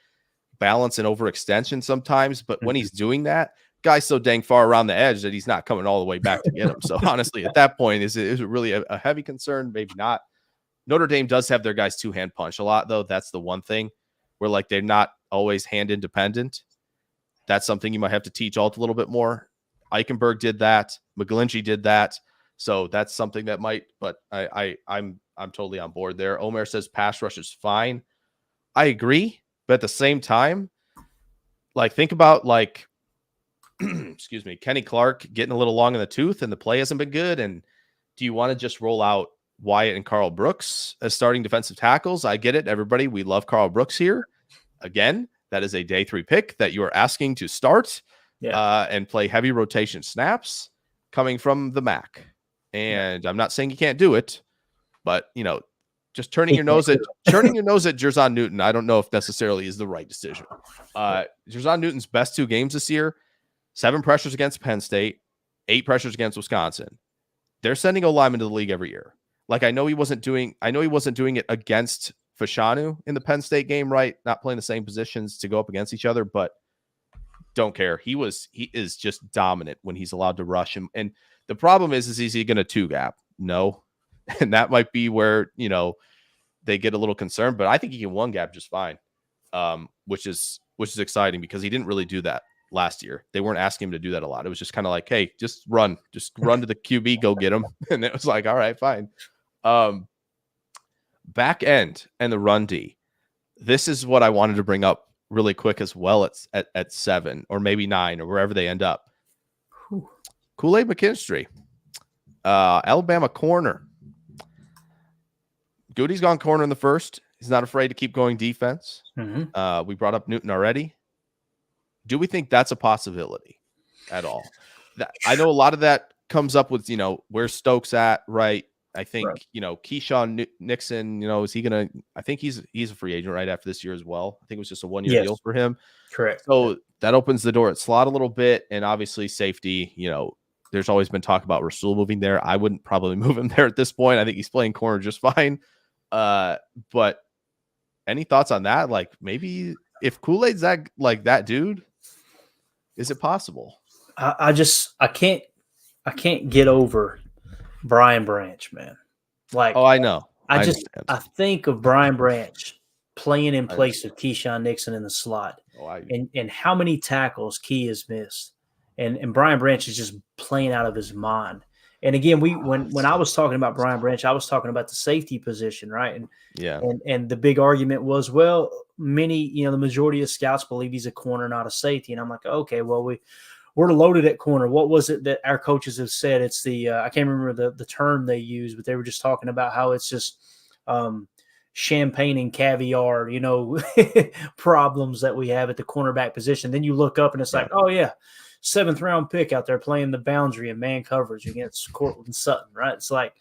balance and overextension sometimes. But when he's doing that, guy's so dang far around the edge that he's not coming all the way back to get him. So honestly, at that point, is it really a heavy concern? Maybe not. Notre Dame does have their guys 2-hand punch a lot, though. That's the one thing where like they're not always hand independent. That's something you might have to teach Alt a little bit more. Eichenberg did that. McGlinchey did that. So that's something that might, but I'm totally on board there. Omer says pass rush is fine. I agree. But at the same time, like think about like, excuse me, Kenny Clark getting a little long in the tooth and the play hasn't been good. And do you want to just roll out Wyatt and Carl Brooks as starting defensive tackles? I get it. Everybody, we love Carl Brooks here. Again, that is a day 3 pick that you are asking to start and play heavy rotation snaps coming from the MAC. And I'm not saying you can't do it, but just turning your nose at Jerzon Newton, I don't know if necessarily is the right decision. Jerzon Newton's best 2 games this year, 7 pressures against Penn State, 8 pressures against Wisconsin. They're sending O-linemen to the league every year. Like I know he wasn't doing it against Fashanu in the Penn State game, right? Not playing the same positions to go up against each other, but don't care. He is just dominant when he's allowed to rush him. And the problem is he going to 2-gap? No. And that might be where, they get a little concerned, but I think he can 1-gap just fine. Which is exciting because he didn't really do that last year. They weren't asking him to do that a lot. It was just kind of like, hey, just run to the QB, go get him. And it was like, all right, fine. Back end and the run D. This is what I wanted to bring up really quick as well at 7 or maybe 9 or wherever they end up. Kool-Aid McKinstry, Alabama corner. Goody's gone corner in the first. He's not afraid to keep going defense. Mm-hmm. We brought up Newton already. Do we think that's a possibility at all? I know a lot of that comes up with, where's Stokes at, right? I think, Keyshawn Nixon, is he going to – I think he's a free agent right after this year as well. I think it was just a 1-year deal for him. Correct. So that opens the door at slot a little bit. And obviously safety, there's always been talk about Rasul moving there. I wouldn't probably move him there at this point. I think he's playing corner just fine. But any thoughts on that? Like maybe if Kool-Aid's that dude, is it possible? I can't get over Brian Branch, man. Like, I know. I think of Brian Branch playing in place of Keyshawn Nixon in the slot, and how many tackles Key has missed, and Brian Branch is just playing out of his mind. And again, when I was talking about Brian Branch, I was talking about the safety position, right? And the big argument was, well, the majority of scouts believe he's a corner, not a safety. And I'm like, okay, well, we're loaded at corner. What was it that our coaches have said? It's I can't remember the term they used, but they were just talking about how it's just champagne and caviar, problems that we have at the cornerback position. Then you look up and it's like, oh yeah, 7th round pick out there playing the boundary and man coverage against Cortland Sutton, right? It's like,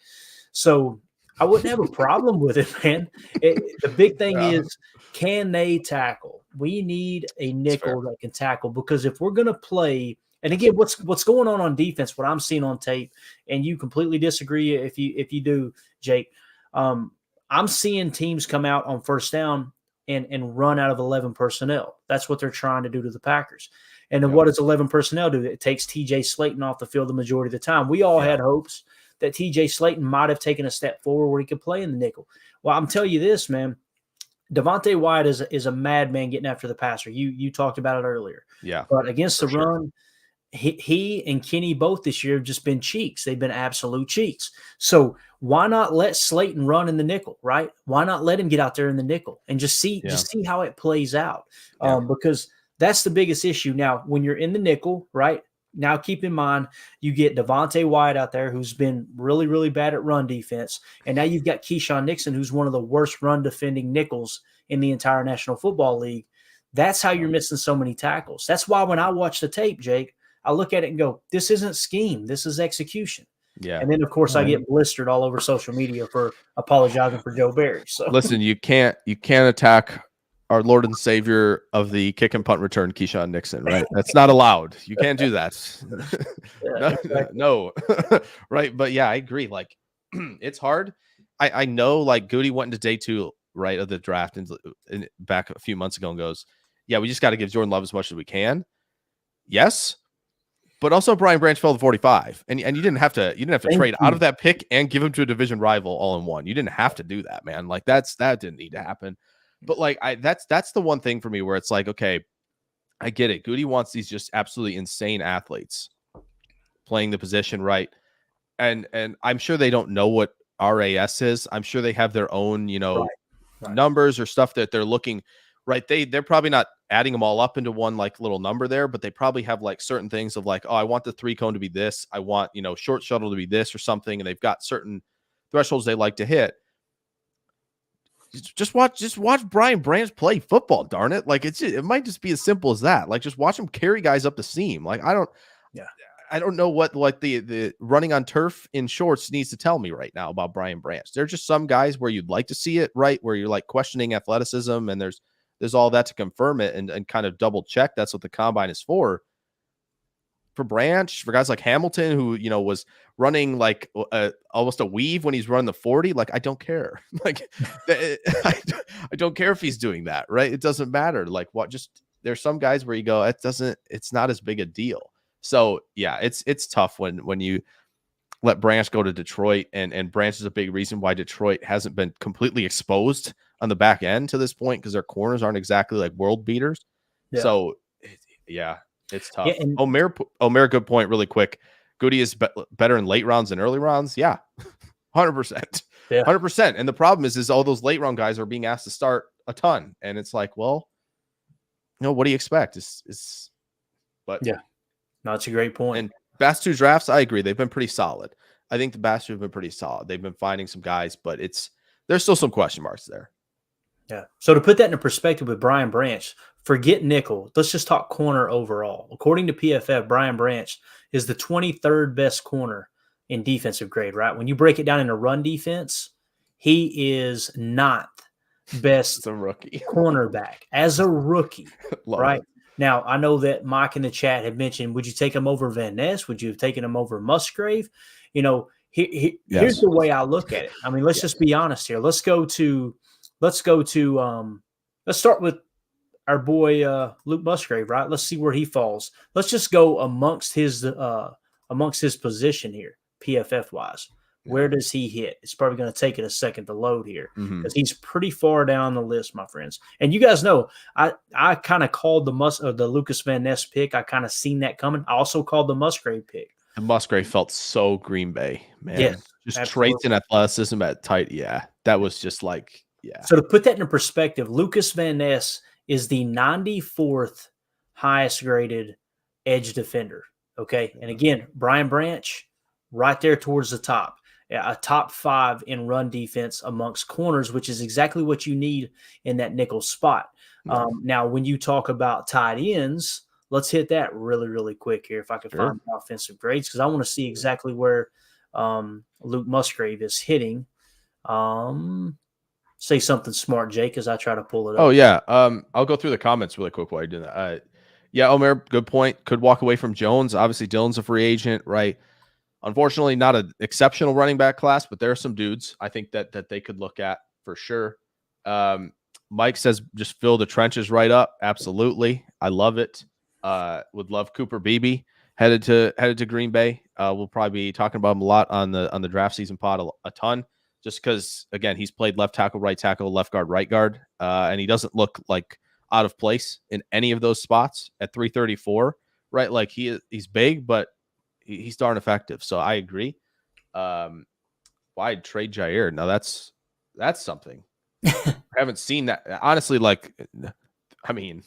so I wouldn't have a problem with it, man. The big thing is, can they tackle? We need a nickel that can tackle, because if we're going to play, and again, what's going on defense, what I'm seeing on tape, and you completely disagree if you do, Jake, I'm seeing teams come out on first down and run out of 11 personnel. That's what they're trying to do to the Packers. And then what does 11 personnel do? It takes TJ Slayton off the field the majority of the time. We all had hopes that TJ Slayton might have taken a step forward where he could play in the nickel. Well, I'm telling you this, man. Devontae Wyatt is a madman getting after the passer. You talked about it earlier. Yeah. But against the run, he and Kenny both this year have just been cheeks. They've been absolute cheeks. So why not let Slayton run in the nickel, right? Why not let him get out there in the nickel and just see how it plays out? Because that's the biggest issue. Now, when you're in the nickel, right? Now, keep in mind, you get Devontae Wyatt out there, who's been really, really bad at run defense. And now you've got Keyshawn Nixon, who's one of the worst run defending nickels in the entire National Football League. That's how you're missing so many tackles. That's why when I watch the tape, Jake, I look at it and go, this isn't scheme. This is execution. Yeah. And then, of course, I get blistered all over social media for apologizing for Joe Barry. So listen, you can't attack our Lord and Savior of the kick and punt return, Keyshawn Nixon, right? That's not allowed. You can't do that. No. Right. But yeah, I agree. Like, it's hard. I know, like, Goody went into day 2, right, of the draft and back a few months ago and goes, yeah, we just got to give Jordan Love as much as we can. Yes. But also Brian Branch fell to 45. And you didn't have to trade out of that pick and give him to a division rival all in one. You didn't have to do that, man. Like, that didn't need to happen. But like, that's the one thing for me where it's like, okay, I get it. Goody wants these just absolutely insane athletes playing the position, right? And I'm sure they don't know what RAS is. I'm sure they have their own, numbers or stuff that they're looking, right? They're probably not adding them all up into one like little number there, but they probably have like certain things of like, oh, I want the 3 cone to be this. I want, short shuttle to be this or something. And they've got certain thresholds they like to hit. Just watch Brian Branch play football, darn it. Like, it might just be as simple as that. Like, just watch him carry guys up the seam. Like, I don't know what like the running on turf in shorts needs to tell me right now about Brian Branch. There're just some guys where you'd like to see it, right? Where you're like questioning athleticism, and there's all that to confirm it and kind of double check. That's what the combine is for. For Branch, for guys like Hamilton, who, was running like almost a weave when he's running the 40, like, I don't care. Like, I don't care if he's doing that, right? It doesn't matter. Like, there's some guys where you go, it's not as big a deal. So yeah, it's tough when you let Branch go to Detroit, and Branch is a big reason why Detroit hasn't been completely exposed on the back end to this point, because their corners aren't exactly like world beaters. Yeah. So yeah. It's tough. Yeah, and Omer, good point. Really quick, Goody is better in late rounds than early rounds. Yeah, 100%, 100%. And the problem is all those late round guys are being asked to start a ton, and it's like, well, what do you expect? But yeah, no, that's a great point. And past 2 drafts, I agree, they've been pretty solid. I think the past 2 have been pretty solid. They've been finding some guys, but there's still some question marks there. Yeah. So to put that into perspective with Brian Branch, forget nickel. Let's just talk corner overall. According to PFF, Brian Branch is the 23rd best corner in defensive grade, right? When you break it down into run defense, he is 9th best as a rookie cornerback as a rookie, right? It. Now, I know that Mike in the chat had mentioned, would you take him over Van Ness? Would you have taken him over Musgrave? Here's the way I look at it. I mean, let's just be honest here. Let's start with our boy Luke Musgrave, right? Let's see where he falls. Let's just go amongst his position here, PFF wise. Where does he hit? It's probably going to take it a second to load here, because he's pretty far down the list, my friends. And you guys know, I kind of called the Lucas Van Ness pick. I kind of seen that coming. I also called the Musgrave pick. And Musgrave felt so Green Bay, man. Yes, Just traits absolutely. and athleticism at tight. Yeah, that was just like, yeah, So to put that in perspective, Lucas Van Ness is the 94th highest graded edge defender. Okay. And again, Brian Branch, right there towards the top, a top 5 in run defense amongst corners, which is exactly what you need in that nickel spot. yeah, Now, when you talk about tight ends, let's hit that really, really quick here if I can sure. find the offensive grades, because I want to see exactly where Luke Musgrave is hitting. Say something smart, Jake, as I try to pull it Oh up. yeah. I'll go through the comments really quick while you're doing that. Yeah, Omer, good point. Could walk away from Jones. Obviously, Dylan's a free agent, right? Unfortunately, not an exceptional running back class, but there are some dudes I think that they could look at for sure. Um, Mike says just fill the trenches right up. Absolutely, I love it. Would love Cooper Beebe headed to Green Bay. We'll probably be talking about him a lot on the draft season pod a ton, just because again he's played left tackle, right tackle, left guard, right guard, and he doesn't look like out of place in any of those spots at 334. Right, like he's big, but he's darn effective. So I agree. Why trade Jair? Now that's something. I haven't seen that honestly. Like, I mean,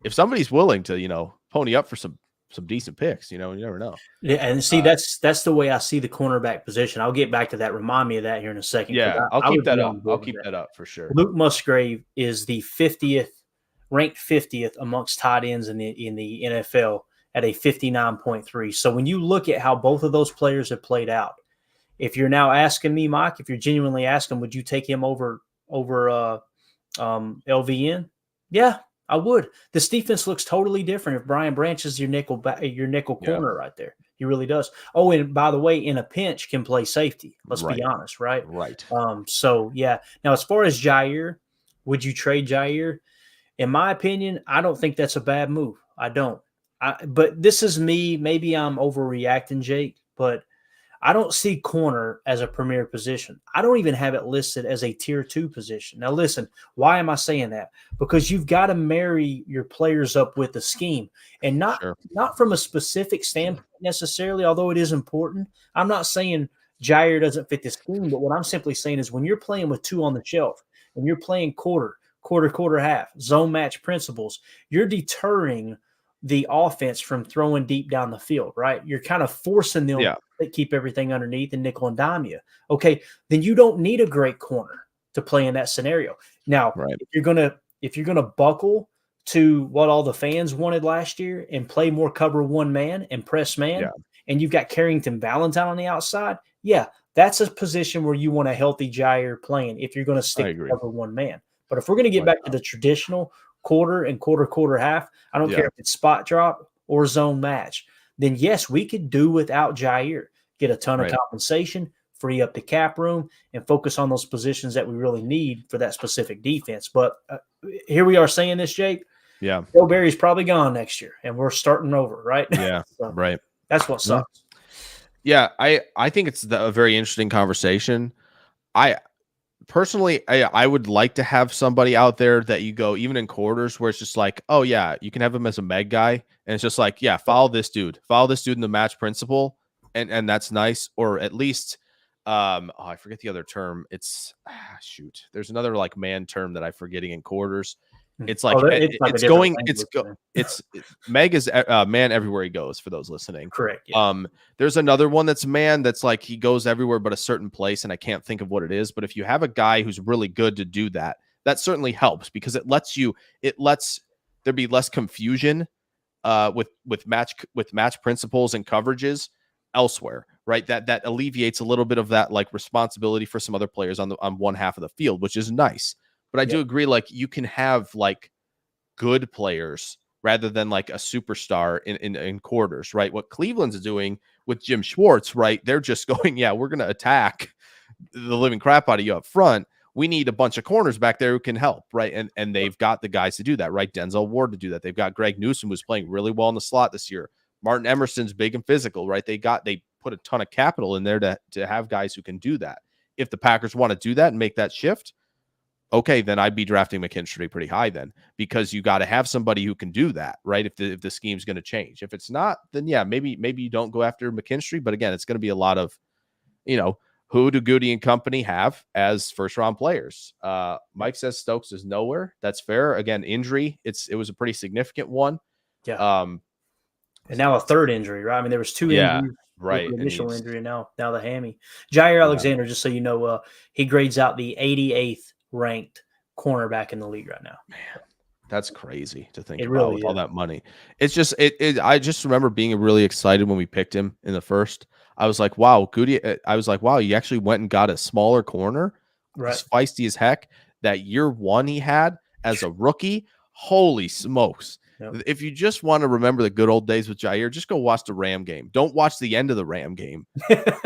if somebody's willing to, pony up for some decent picks, you never know. Yeah, and see, that's the way I see the cornerback position. I'll get back to that. Remind me of that here in a second, because Yeah, I'll I keep would that be up. on I'll board with keep that. that up for sure. Luke Musgrave is the 50th, ranked 50th amongst tight ends in the NFL at a 59.3. So when you look at how both of those players have played out, if you're now asking me, Mike, if you're genuinely asking, would you take him over LVN? Yeah, I would. This defense looks totally different if Brian Branch is your nickel Yeah, corner right there. He really does. Oh, and by the way, in a pinch can play safety. Let's be right, honest, right? right. So yeah. Now, as far as Jair, would you trade Jair? In my opinion, I don't think that's a bad move. I don't. But this is me. Maybe I'm overreacting, Jake, but I don't see corner as a premier position. I don't even have it listed as a tier 2 position. Now, listen, why am I saying that? Because you've got to marry your players up with the scheme, and Sure. not from a specific standpoint necessarily, although it is important. I'm not saying Jair doesn't fit the scheme, but what I'm simply saying is when you're playing with 2 on the shelf and you're playing quarter, half, zone match principles, you're deterring the offense from throwing deep down the field, right? You're kind of forcing them Yeah. to keep everything underneath and nickel and dime you. Okay, then you don't need a great corner to play in that scenario. Now, Right. if you're gonna buckle to what all the fans wanted last year and play more cover 1 man and press man, Yeah. and you've got Carrington Valentine on the outside, yeah, that's a position where you want a healthy Jair playing if you're going to I stick to agree. cover 1 man. But if we're going to get Right. back to the traditional quarter and quarter, half, I don't Yeah. care if it's spot drop or zone match, then yes, we could do without Jair, get a ton of Right. compensation, free up the cap room, and focus on those positions that we really need for that specific defense. But here we are saying this, Jake. Yeah. Joe Barry's probably gone next year, and we're starting over, right? Yeah. So Right. that's what Yeah. sucks. Yeah. I think it's a very interesting conversation. I personally, I would like to have somebody out there that you go, even in quarters, where it's just like, oh yeah, you can have him as a meg guy, and it's just like, yeah, follow this dude in the match principle, and that's nice. Or at least, I forget the other term. It's shoot, there's another like man term that I'm forgetting in quarters. It's like It's like a it's different going, language, man. it's meg is man everywhere he goes. For those listening, Correct. Yeah. there's another one that's man that's like he goes everywhere but a certain place, and I can't think of what it is. But if you have a guy who's really good to do that, that certainly helps because it lets there be less confusion with match principles and coverages elsewhere, right? That alleviates a little bit of that like responsibility for some other players on one half of the field, which is nice. But I do agree, like you can have like good players rather than like a superstar in quarters, right? What Cleveland's doing with Jim Schwartz, right? They're just going, yeah, we're going to attack the living crap out of you up front. We need a bunch of corners back there who can help, right? And they've got the guys to do that, right? Denzel Ward to do that. They've got Greg Newsome, who's playing really well in the slot this year. Martin Emerson's big and physical, right? They put a ton of capital in there to have guys who can do that. If the Packers want to do that and make that shift, okay, then I'd be drafting McKinstry pretty high then, because you got to have somebody who can do that, right? If the scheme's going to change. If it's not, then yeah, maybe you don't go after McKinstry. But again, it's going to be a lot of, who do Goody and company have as first round players? Mike says Stokes is nowhere. That's fair. Again, injury. It was a pretty significant one. Yeah. And now a third injury, right? I mean, there was two injuries. Right. The initial injury, and now the hammy. Jair Alexander, just so you know, he grades out the 88th ranked cornerback in the league right now. Man, that's crazy to think It about really with is. all that money. It's just I just remember being really excited when we picked him in the first. I was like, wow, Goody. I was like, wow, you actually went and got a smaller corner. Right. He's feisty as heck. That year one he had as a rookie. Holy smokes. Yep. If you just want to remember the good old days with Jair, just go watch the Ram game. Don't watch the end of the Ram game.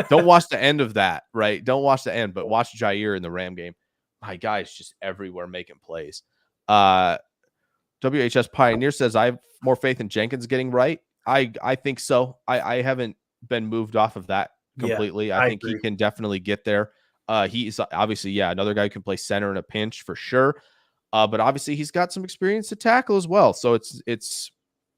Don't watch the end of that, right? Don't watch the end, but watch Jair in the Ram game. My guy's just everywhere making plays. WHS Pioneer says, I have more faith in Jenkins getting right. I think so. I haven't been moved off of that completely. Yeah, I think agree. He can definitely get there. He's obviously, another guy who can play center in a pinch for sure. But obviously he's got some experience to tackle as well. So it's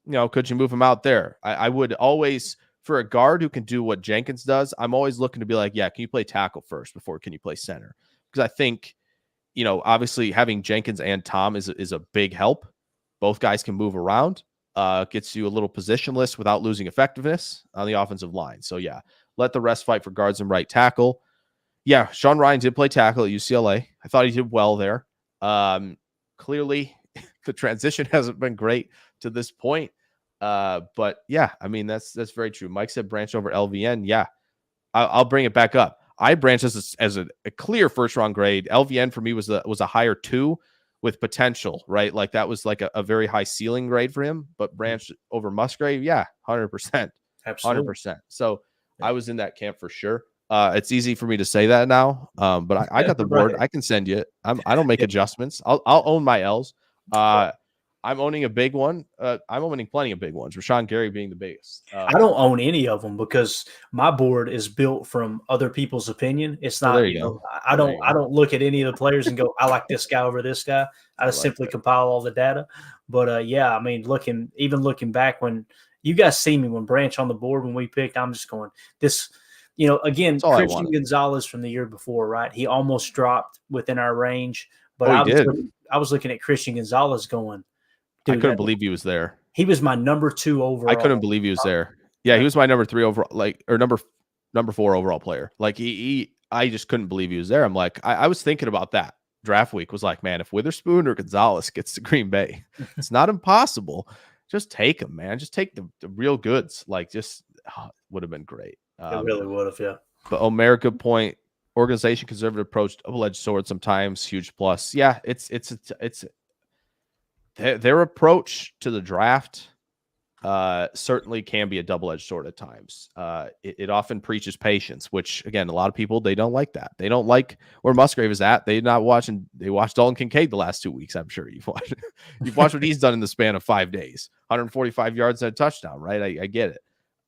could you move him out there? I would always, for a guard who can do what Jenkins does, I'm always looking to be like, yeah, can you play tackle first before can you play center? Because I think, obviously having Jenkins and Tom is a big help. Both guys can move around, gets you a little positionless without losing effectiveness on the offensive line. So yeah, let the rest fight for guards and right tackle. Yeah, Sean Ryan did play tackle at UCLA. I thought he did well there. Clearly the transition hasn't been great to this point. But yeah, I mean, that's very true. Mike said branch over LVN. Yeah, I'll bring it back up. I branched as a clear first round grade. LVN for me was a higher 2 with potential, right? Like that was like a very high ceiling grade for him, but branch over Musgrave. Yeah. 100%. Absolutely. 100%. So yeah. I was in that camp for sure. It's easy for me to say that now. But I got the board. Right. I can send you it. I don't make adjustments. I'll own my L's. I'm owning a big one. I'm owning plenty of big ones. Rashawn Gary being the biggest. I don't own any of them because my board is built from other people's opinion. It's not. There you go. I don't look at any of the players and go, I like this guy over this guy. I just simply compile all the data. But yeah, I mean, looking back when you guys see me when Branch on the board when we picked, I'm just going this. Again, Christian Gonzalez from the year before, right? He almost dropped within our range, but I was looking at Christian Gonzalez going. Dude, I couldn't believe he was there. He was my number 2 overall. I couldn't believe he was there. Yeah, he was my number 3 overall, or number 4 overall player. Like I just couldn't believe he was there. I'm like, I was thinking about that draft week. Was like, man, if Witherspoon or Gonzalez gets to Green Bay, it's not impossible. Just take him, man. Just take the real goods. Like, would have been great. It really would have, yeah. But Omer, good point. Organization, conservative approach, double-edged sword. Sometimes huge plus. Yeah, it's their approach to the draft certainly can be a double-edged sword at times. It often preaches patience, which again, a lot of people, they don't like that. They don't like where Musgrave is at. They watched Dalton Kincaid the last 2 weeks. I'm sure you've watched what he's done in the span of 5 days, 145 yards and a touchdown, right? I get it.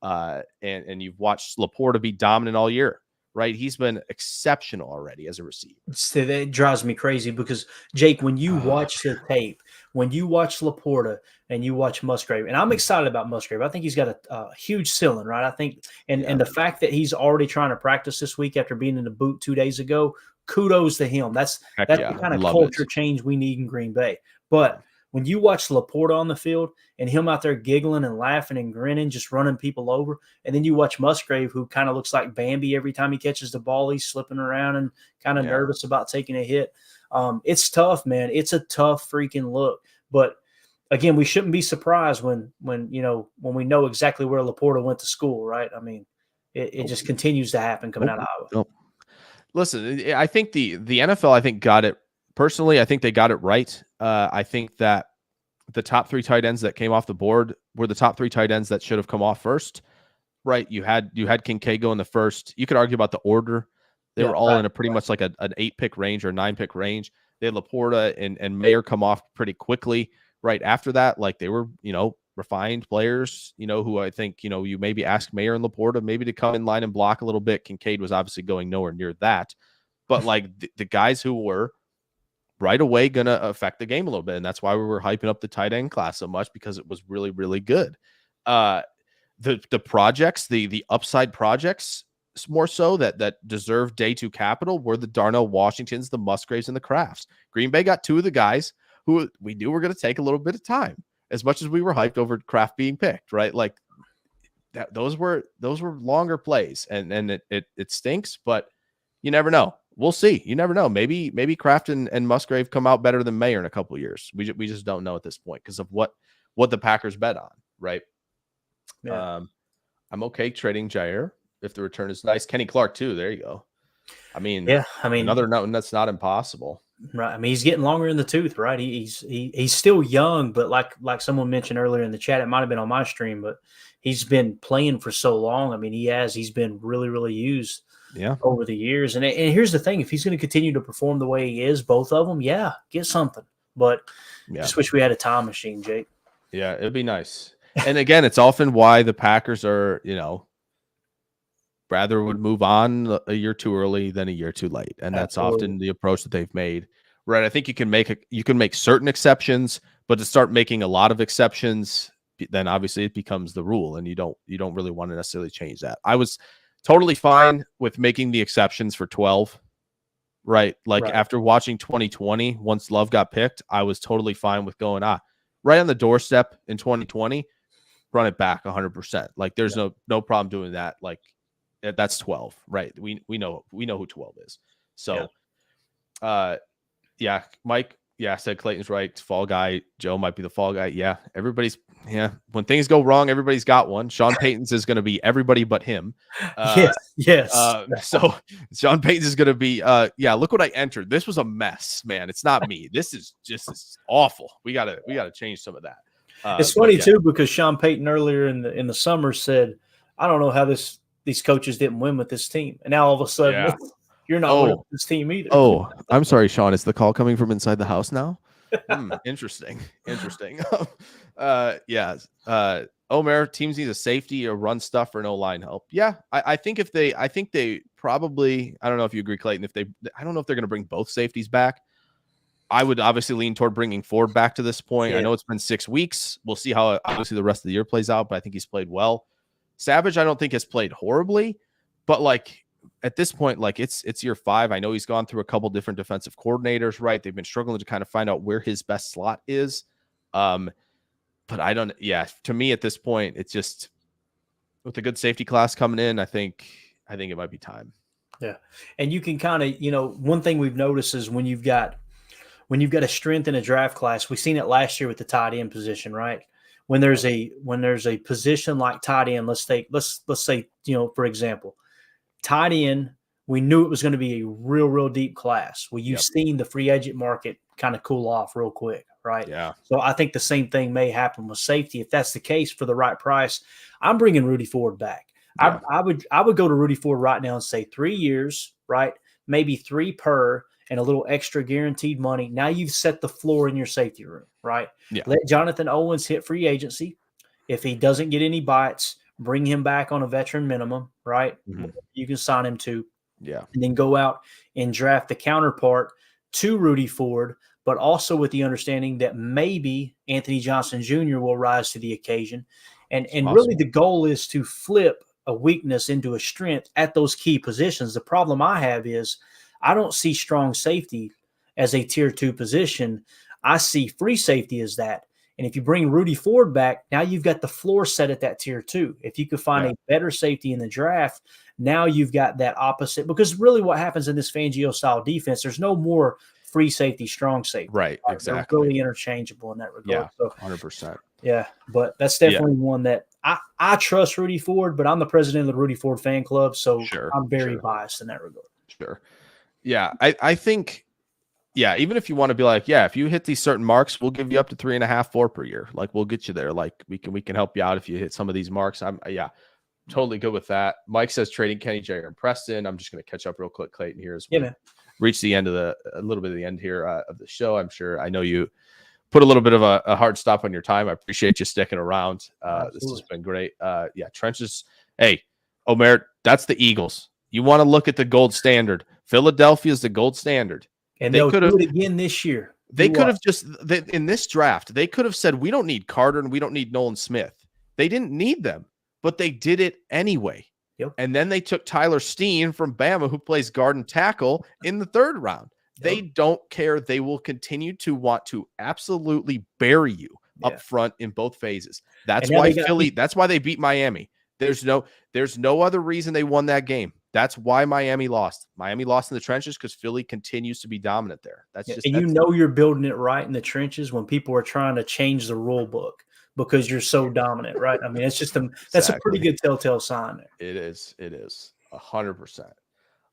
And you've watched Laporta be dominant all year. Right, he's been exceptional already as a receiver. So that drives me crazy because Jake, when you watch the tape, when you watch Laporta and you watch Musgrave, and I'm excited about Musgrave. I think he's got a huge ceiling, right? I think, and the fact that he's already trying to practice this week after being in the boot 2 days ago, kudos to him. That's the kind of culture change we need in Green Bay. But when you watch Laporta on the field and him out there giggling and laughing and grinning, just running people over, and then you watch Musgrave, who kind of looks like Bambi every time he catches the ball, he's slipping around and kind of nervous about taking a hit. It's tough, man. It's a tough freaking look. But again, we shouldn't be surprised when we know exactly where Laporta went to school, right? I mean, it just continues to happen coming out of Iowa. Listen, I think the NFL, I think, got it. Personally, I think they got it right. I think that the top 3 tight ends that came off the board were the top 3 tight ends that should have come off first. Right? You had Kincaid go in the first. You could argue about the order. They were all in a pretty much like an 8-pick range or 9-pick range. They had Laporta and Mayer come off pretty quickly right after that. Like they were, refined players, who I think, you maybe ask Mayer and Laporta maybe to come in line and block a little bit. Kincaid was obviously going nowhere near that. But like the guys who were right away going to affect the game a little bit. And that's why we were hyping up the tight end class so much, because it was really, really good. The projects, the upside projects, more so that deserve day two capital, were the Darnell Washingtons, the Musgraves, and the Crafts. Green Bay got two of the guys who we knew were going to take a little bit of time, as much as we were hyped over Kraft being picked, right? Like that, those were longer plays, and it stinks, but you never know. We'll see. You never know. Maybe Kraft and Musgrave come out better than Mayer in a couple of years. We just don't know at this point because of what the Packers bet on, right? Yeah. I'm okay trading Jair if the return is nice. Kenny Clark too. There you go. I mean, another note, and that's not impossible. Right. I mean, he's getting longer in the tooth, right? He's still young, but like someone mentioned earlier in the chat, it might have been on my stream, but he's been playing for so long. I mean, he's been really, really used over the years. And here's the thing: if he's going to continue to perform the way he is, both of them, get something. But just wish we had a time machine, Jake. Yeah, it'd be nice. And again, it's often why the Packers are, rather would move on a year too early than a year too late. And that's often the approach that they've made. Right. I think you can make certain exceptions, but to start making a lot of exceptions, then obviously it becomes the rule, and you don't really want to necessarily change that. I was totally fine with making the exceptions for 12. Right. After watching 2020, once Love got picked, I was totally fine with going, right on the doorstep in 2020, run it back 100%. Like there's no problem doing that. Like that's 12, right? We know who 12 is. So, Mike, said Clayton's right. Fall guy. Joe might be the fall guy. Yeah. When things go wrong, everybody's got one. Sean Payton's is going to be everybody but him. Yes. So Sean Payton's is going to be, look what I entered. This was a mess, man. It's not me. This is just awful. We gotta change some of that. It's funny too, because Sean Payton earlier in the summer said, I don't know how these coaches didn't win with this team. And now all of a sudden you're not winning with this team either. Oh, I'm sorry, Sean. Is the call coming from inside the house now? Interesting. Omer, teams need a safety or run stuff or no line help. Yeah, I think they probably, I don't know if you agree, Clayton, I don't know if they're going to bring both safeties back. I would obviously lean toward bringing Ford back to this point. I know it's been 6 weeks. We'll see how obviously the rest of the year plays out, but I think he's played well. Savage, I don't think has played horribly, but at this point, it's year 5. I know he's gone through a couple different defensive coordinators, right? They've been struggling to kind of find out where his best slot is. But I don't, to me at this point, it's just with a good safety class coming in, I think it might be time. Yeah. And you can kind of, one thing we've noticed is when you've got a strength in a draft class, we've seen it last year with the tight end position, right? When there's a position like tight end, let's say, for example, tight end, we knew it was going to be a real, real deep class. Well, you've seen the free agent market kind of cool off real quick, right? Yeah. So I think the same thing may happen with safety. If that's the case, for the right price, I'm bringing Rudy Ford back. Yeah. I would go to Rudy Ford right now and say 3 years, right? Maybe 3 per, and a little extra guaranteed money. Now you've set the floor in your safety room, right? Yeah. Let Jonathan Owens hit free agency. If he doesn't get any bites, bring him back on a veteran minimum, right? Mm-hmm. You can sign him to. Yeah. And then go out and draft the counterpart to Rudy Ford, but also with the understanding that maybe Anthony Johnson Jr. will rise to the occasion. And really the goal is to flip a weakness into a strength at those key positions. The problem I have is I don't see strong safety as a tier 2 position. I see free safety as that. And if you bring Rudy Ford back, now you've got the floor set at that tier 2. If you could find a better safety in the draft, now you've got that opposite. Because really what happens in this Fangio style defense, there's no more free safety, strong safety. Right, exactly. They're really interchangeable in that regard. Yeah, 100%. Yeah, but that's definitely one that I trust Rudy Ford, but I'm the president of the Rudy Ford fan club, so I'm very biased in that regard. Sure. Yeah, I think, even if you want to be like, if you hit these certain marks, we'll give you up to 3.5, 4 per year. Like we'll get you there. Like we can help you out if you hit some of these marks. I'm totally good with that. Mike says trading Kenny, Jair, and Preston. I'm just going to catch up real quick, Clayton, here as we reach the end of a little bit of the end here of the show. I know you put a little bit of a hard stop on your time. I appreciate you sticking around. This has been great. Trenches. Hey, Omer, that's the Eagles. You want to look at the gold standard. Philadelphia is the gold standard. And They they'll could do have. it again this year. They could have just in this draft. They could have said we don't need Carter and we don't need Nolan Smith. They didn't need them, but they did it anyway. Yep. And then they took Tyler Steen from Bama, who plays guard and tackle, in the 3rd round. They don't care. They will continue to want to absolutely bury you up front in both phases. That's why Philly. That's why they beat Miami. There's no other reason they won that game. That's why Miami lost. Miami lost in the trenches because Philly continues to be dominant there. That's just, and you're building it right in the trenches when people are trying to change the rule book because you're so dominant, right? I mean, it's just that's a pretty good telltale sign there. It is 100%.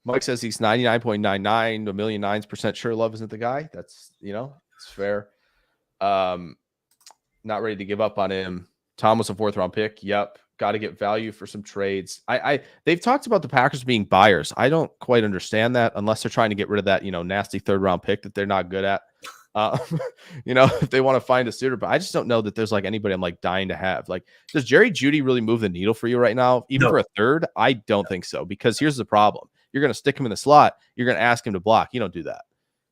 Mike says he's 99.99, 1,000,009% sure Love isn't the guy. That's, it's fair. Not ready to give up on him. Tom was a 4th round pick. Yep. Got to get value for some trades. They've talked about the Packers being buyers. I don't quite understand that unless they're trying to get rid of that, nasty 3rd round pick that they're not good at. If they want to find a suitor, but I just don't know that there's like anybody I'm like dying to have. Like, does Jerry Jeudy really move the needle for you right now? Even for a 3rd? I don't think so, because here's the problem. You're going to stick him in the slot. You're going to ask him to block. You don't do that.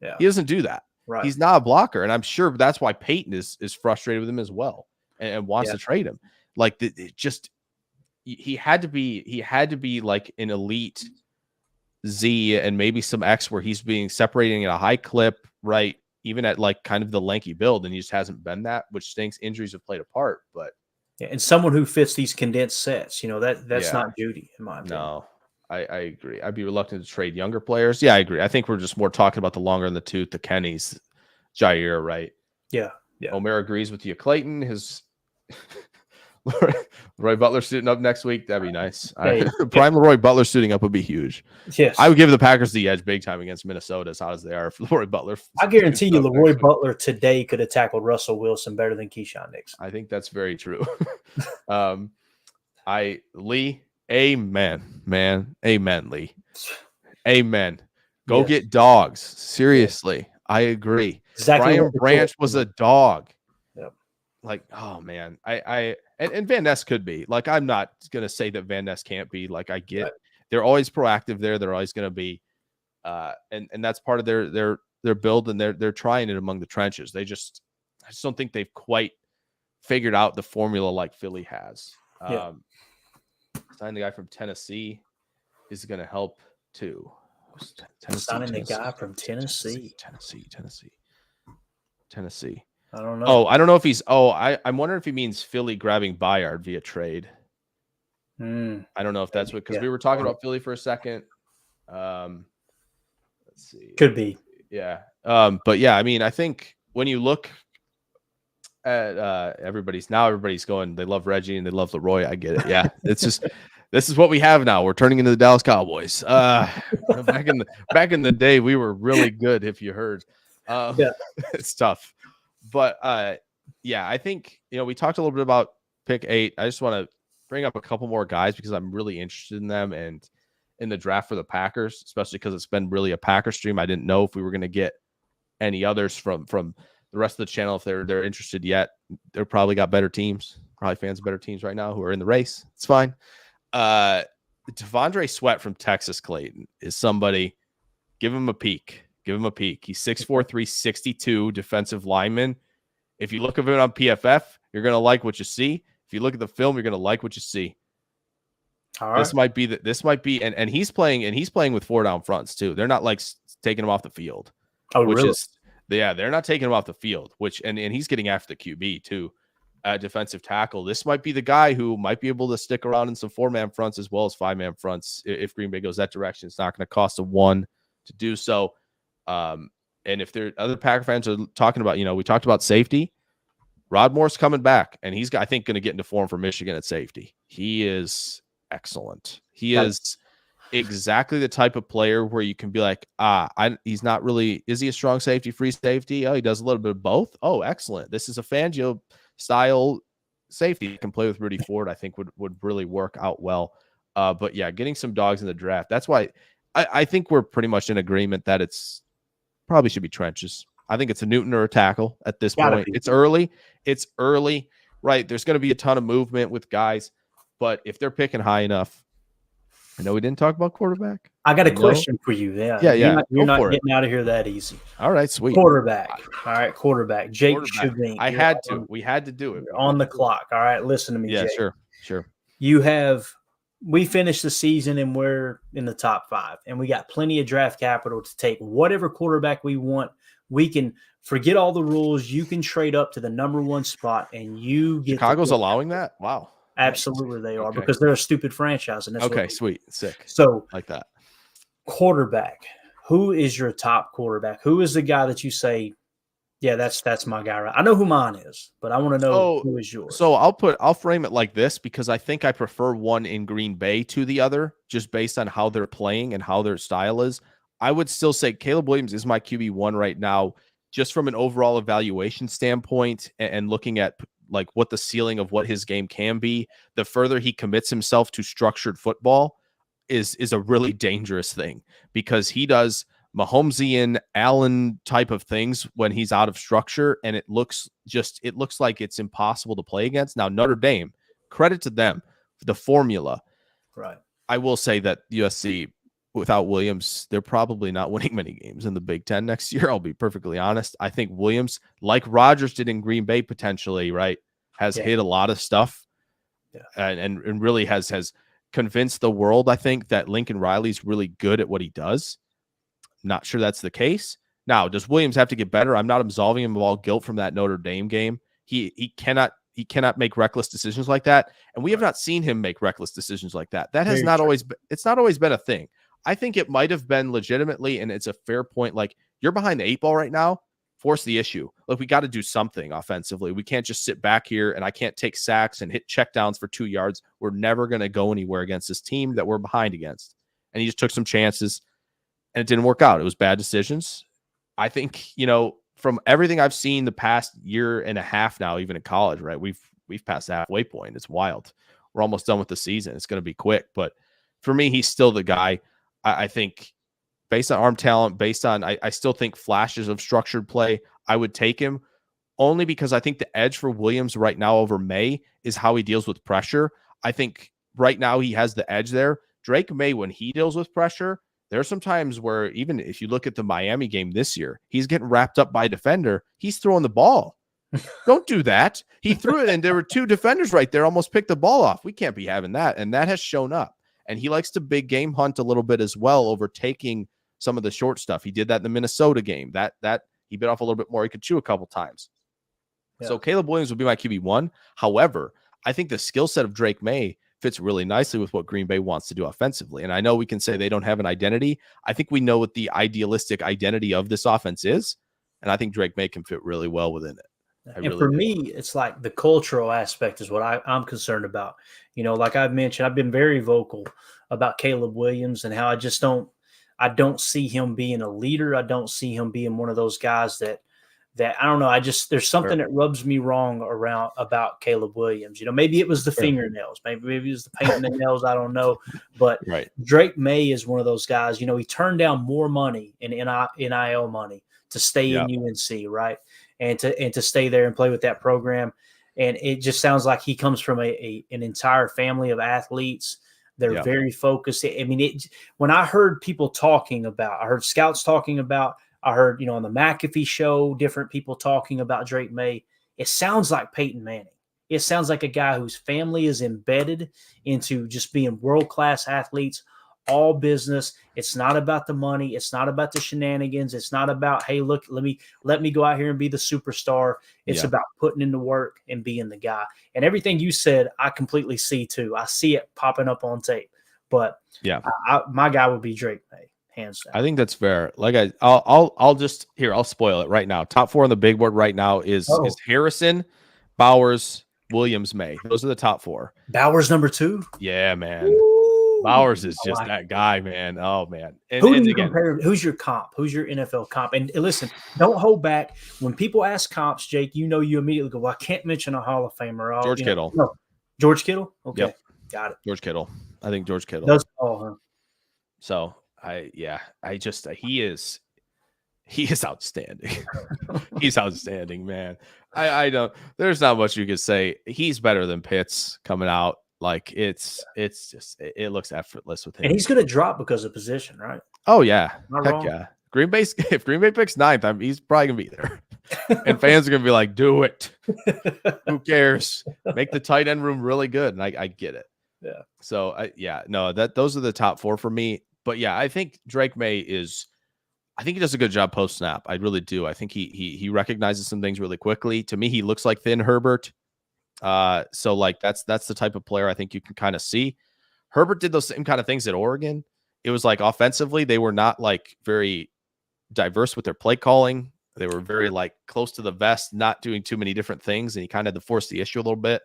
Yeah. He doesn't do that. Right. He's not a blocker. And I'm sure that's why Peyton is frustrated with him as well and wants to trade him. Like, he had to be like an elite Z and maybe some X where he's being separating at a high clip, right? Even at like kind of the lanky build, and he just hasn't been that, which stinks. Injuries have played a part, but and someone who fits these condensed sets, that's not Jeudy in my opinion. No, I agree. I'd be reluctant to trade younger players. Yeah, I agree. I think we're just more talking about the longer in the tooth, the Kennys, Jair, right? Yeah. Omer agrees with you. Clayton, his Leroy Butler suiting up next week. That'd be nice. Prime Leroy Butler suiting up would be huge. Yes. I would give the Packers the edge big time against Minnesota, as hot as they are. If Leroy Butler, I guarantee you, Leroy Butler today could have tackled Russell Wilson better than Keyshawn Nixon. I think that's very true. Lee, amen, man. Amen, Lee. Amen. Go get dogs. Seriously. I agree. Exactly. Brian Branch was a dog. Yep. Like, oh man. And Van Ness could be. Like, I'm not gonna say that Van Ness can't be. Like, I get they're always proactive there. They're always gonna be and that's part of their build, and they're trying it among the trenches. I just don't think they've quite figured out the formula like Philly has. Signing the guy from Tennessee is going to help too. Signing the guy from Tennessee. Tennessee. I don't know. Oh, I don't know if he's. I'm wondering if he means Philly grabbing Bayard via trade. I don't know if that's what, because we were talking about Philly for a second. Let's see. Could be. Yeah. But yeah, I mean, I think when you look at everybody's going, they love Reggie and they love Leroy. I get it. Yeah. It's just this is what we have now. We're turning into the Dallas Cowboys. Back in the day, we were really good, if you heard. It's tough. But yeah, I think we talked a little bit about pick 8. I just want to bring up a couple more guys because I'm really interested in them and in the draft for the Packers, especially because it's been really a Packer stream. I didn't know if we were going to get any others from the rest of the channel. If they're interested yet, they're probably got better teams, probably fans of better teams right now who are in the race. It's fine. Devondre Sweat from Texas, Clayton, is somebody. Give him a peek. He's 6'4", 362 defensive lineman. If you look at it on PFF, you're going to like what you see. If you look at the film, you're going to like what you see. All right. This might be, and he's playing with 4 down fronts too. They're not like taking him off the field. Oh, really? They're not taking him off the field, and he's getting after the QB too. Defensive tackle. This might be the guy who might be able to stick around in some 4-man fronts as well as 5-man fronts. If Green Bay goes that direction, it's not going to cost a 1 to do so. And if there other Packer fans are talking about, we talked about safety. Rod Moore's coming back, and he's, I think, going to get into form for Michigan at safety. He is excellent. He is exactly the type of player where you can be like, he's not really, is he a strong safety, free safety? Oh, he does a little bit of both. Oh, excellent. This is a Fangio style safety. He can play with Rudy Ford, I think would really work out well. But yeah, getting some dogs in the draft. That's why I think we're pretty much in agreement that it's probably should be trenches. I think it's a Newton or a tackle at this point. It's early, right? There's going to be a ton of movement with guys, but if they're picking high enough, I know we didn't talk about quarterback, I got a You know? question for you. Yeah, Yeah, yeah. you're Go not for it. getting out of here that easy. All right, sweet. Quarterback. All right, quarterback. Jake Quarterback. Shavink. I had to. We had to do it. You're We had on to the do it. clock. All right, listen to me, Yeah, Jake. sure. Sure. We finished the season and we're in the top 5, and we got plenty of draft capital to take whatever quarterback we want. We can forget all the rules. You can trade up to the number 1 spot, and you get to Chicago's pick. allowing that? Wow. Nice. Absolutely, they are, Okay. because they're a stupid franchise, and that's what. Okay, sweet. Sick. So, Like that. quarterback. Who is your top quarterback? Who is the guy that you say, yeah, that's my guy? Right? I know who mine is, but I want to know who is yours. So I'll frame it like this, because I think I prefer one in Green Bay to the other, just based on how they're playing and how their style is. I would still say Caleb Williams is my QB1 right now, just from an overall evaluation standpoint, and looking at like what the ceiling of what his game can be. The further he commits himself to structured football is a really dangerous thing, because he does Mahomesian Allen type of things when he's out of structure, and it looks like it's impossible to play against. Now, Notre Dame, credit to them, the formula. Right. I will say that USC, without Williams, they're probably not winning many games in the Big Ten next year. I'll be perfectly honest. I think Williams, like Rodgers did in Green Bay potentially, right, has hit a lot of stuff, and really has convinced the world, I think, that Lincoln Riley's really good at what he does. Not sure that's the case. Now, does Williams have to get better? I'm not absolving him of all guilt from that Notre Dame game. He cannot make reckless decisions like that, and we have not seen him make reckless decisions like that. That has not always been a thing. I think it might have been legitimately, and it's a fair point. Like, you're behind the 8 ball right now. Force the issue. Like, we got to do something offensively. We can't just sit back here, and I can't take sacks and hit checkdowns for 2 yards. We're never going to go anywhere against this team that we're behind against. And he just took some chances, and it didn't work out. It was bad decisions. I think, from everything I've seen the past year and a half now, even in college, right? We've passed the halfway point. It's wild. We're almost done with the season. It's going to be quick. But for me, he's still the guy. I think based on arm talent, based on, I still think flashes of structured play, I would take him, only because I think the edge for Williams right now over May is how he deals with pressure. I think right now he has the edge there. Drake May, when he deals with pressure, there are some times where, even if you look at the Miami game this year, he's getting wrapped up by a defender. He's throwing the ball. Don't do that. He threw it, and there were 2 defenders right there, almost picked the ball off. We can't be having that. And that has shown up. And he likes to big game hunt a little bit as well, overtaking some of the short stuff. He did that in the Minnesota game. That he bit off a little bit more. He could chew a couple times. Yeah. So Caleb Williams would be my QB1. However, I think the skill set of Drake May fits really nicely with what Green Bay wants to do offensively. And I know we can say they don't have an identity. I think we know what the idealistic identity of this offense is. And I think Drake May can fit really well within it. And for me, it's like the cultural aspect is what I'm concerned about. Like I've mentioned, I've been very vocal about Caleb Williams and how I don't see him being a leader. I don't see him being one of those guys that I don't know. There's something that rubs me wrong about Caleb Williams. Maybe it was the fingernails, maybe it was the paint in the nails. I don't know. But Drake May is one of those guys, he turned down more money in NIL money to stay in UNC, right? And to stay there and play with that program. And it just sounds like he comes from an entire family of athletes. They're very focused. I mean, when I heard people talking about, I heard scouts talking about, I heard, on the McAfee show, different people talking about Drake May. It sounds like Peyton Manning. It sounds like a guy whose family is embedded into just being world-class athletes, all business. It's not about the money. It's not about the shenanigans. It's not about, hey, look, let me go out here and be the superstar. It's about putting in the work and being the guy. And everything you said, I completely see too. I see it popping up on tape. But my guy would be Drake May, hands down. I think that's fair. Like I'll spoil it right now. Top 4 on the big board right now is Harrison, Bowers, Williams, May. Those are the top 4. Bowers number 2. Yeah, man. Ooh. Bowers is just that guy, man. Oh, man. Who do you compare? Who's your comp? Who's your NFL comp? And listen, don't hold back. When people ask comps, Jake, you immediately go, well, I can't mention a Hall of Famer. George Kittle. No. George Kittle? Okay. Yep. Got it. George Kittle. I think George Kittle. Does huh? So, he is outstanding. He's outstanding, man. I don't, there's not much you could say. He's better than Pitts coming out. Like it's just it looks effortless with And him. he's going to drop because of position, right? Oh yeah, Not heck wrong. yeah. Green Bay, if Green Bay picks ninth, he's probably gonna be there, and fans are gonna be like, "Do it." Who cares? Make the tight end room really good, and I get it. Yeah. So no, those are the top 4 for me. But yeah, I think Drake May is. I think he does a good job post snap. I really do. I think he recognizes some things really quickly. To me, he looks like thin Herbert. So like that's the type of player I think you can kind of see. Herbert did those same kind of things at Oregon. It was like offensively, they were not like very diverse with their play calling. They were very like close to the vest, not doing too many different things, and he kind of had to force the issue a little bit.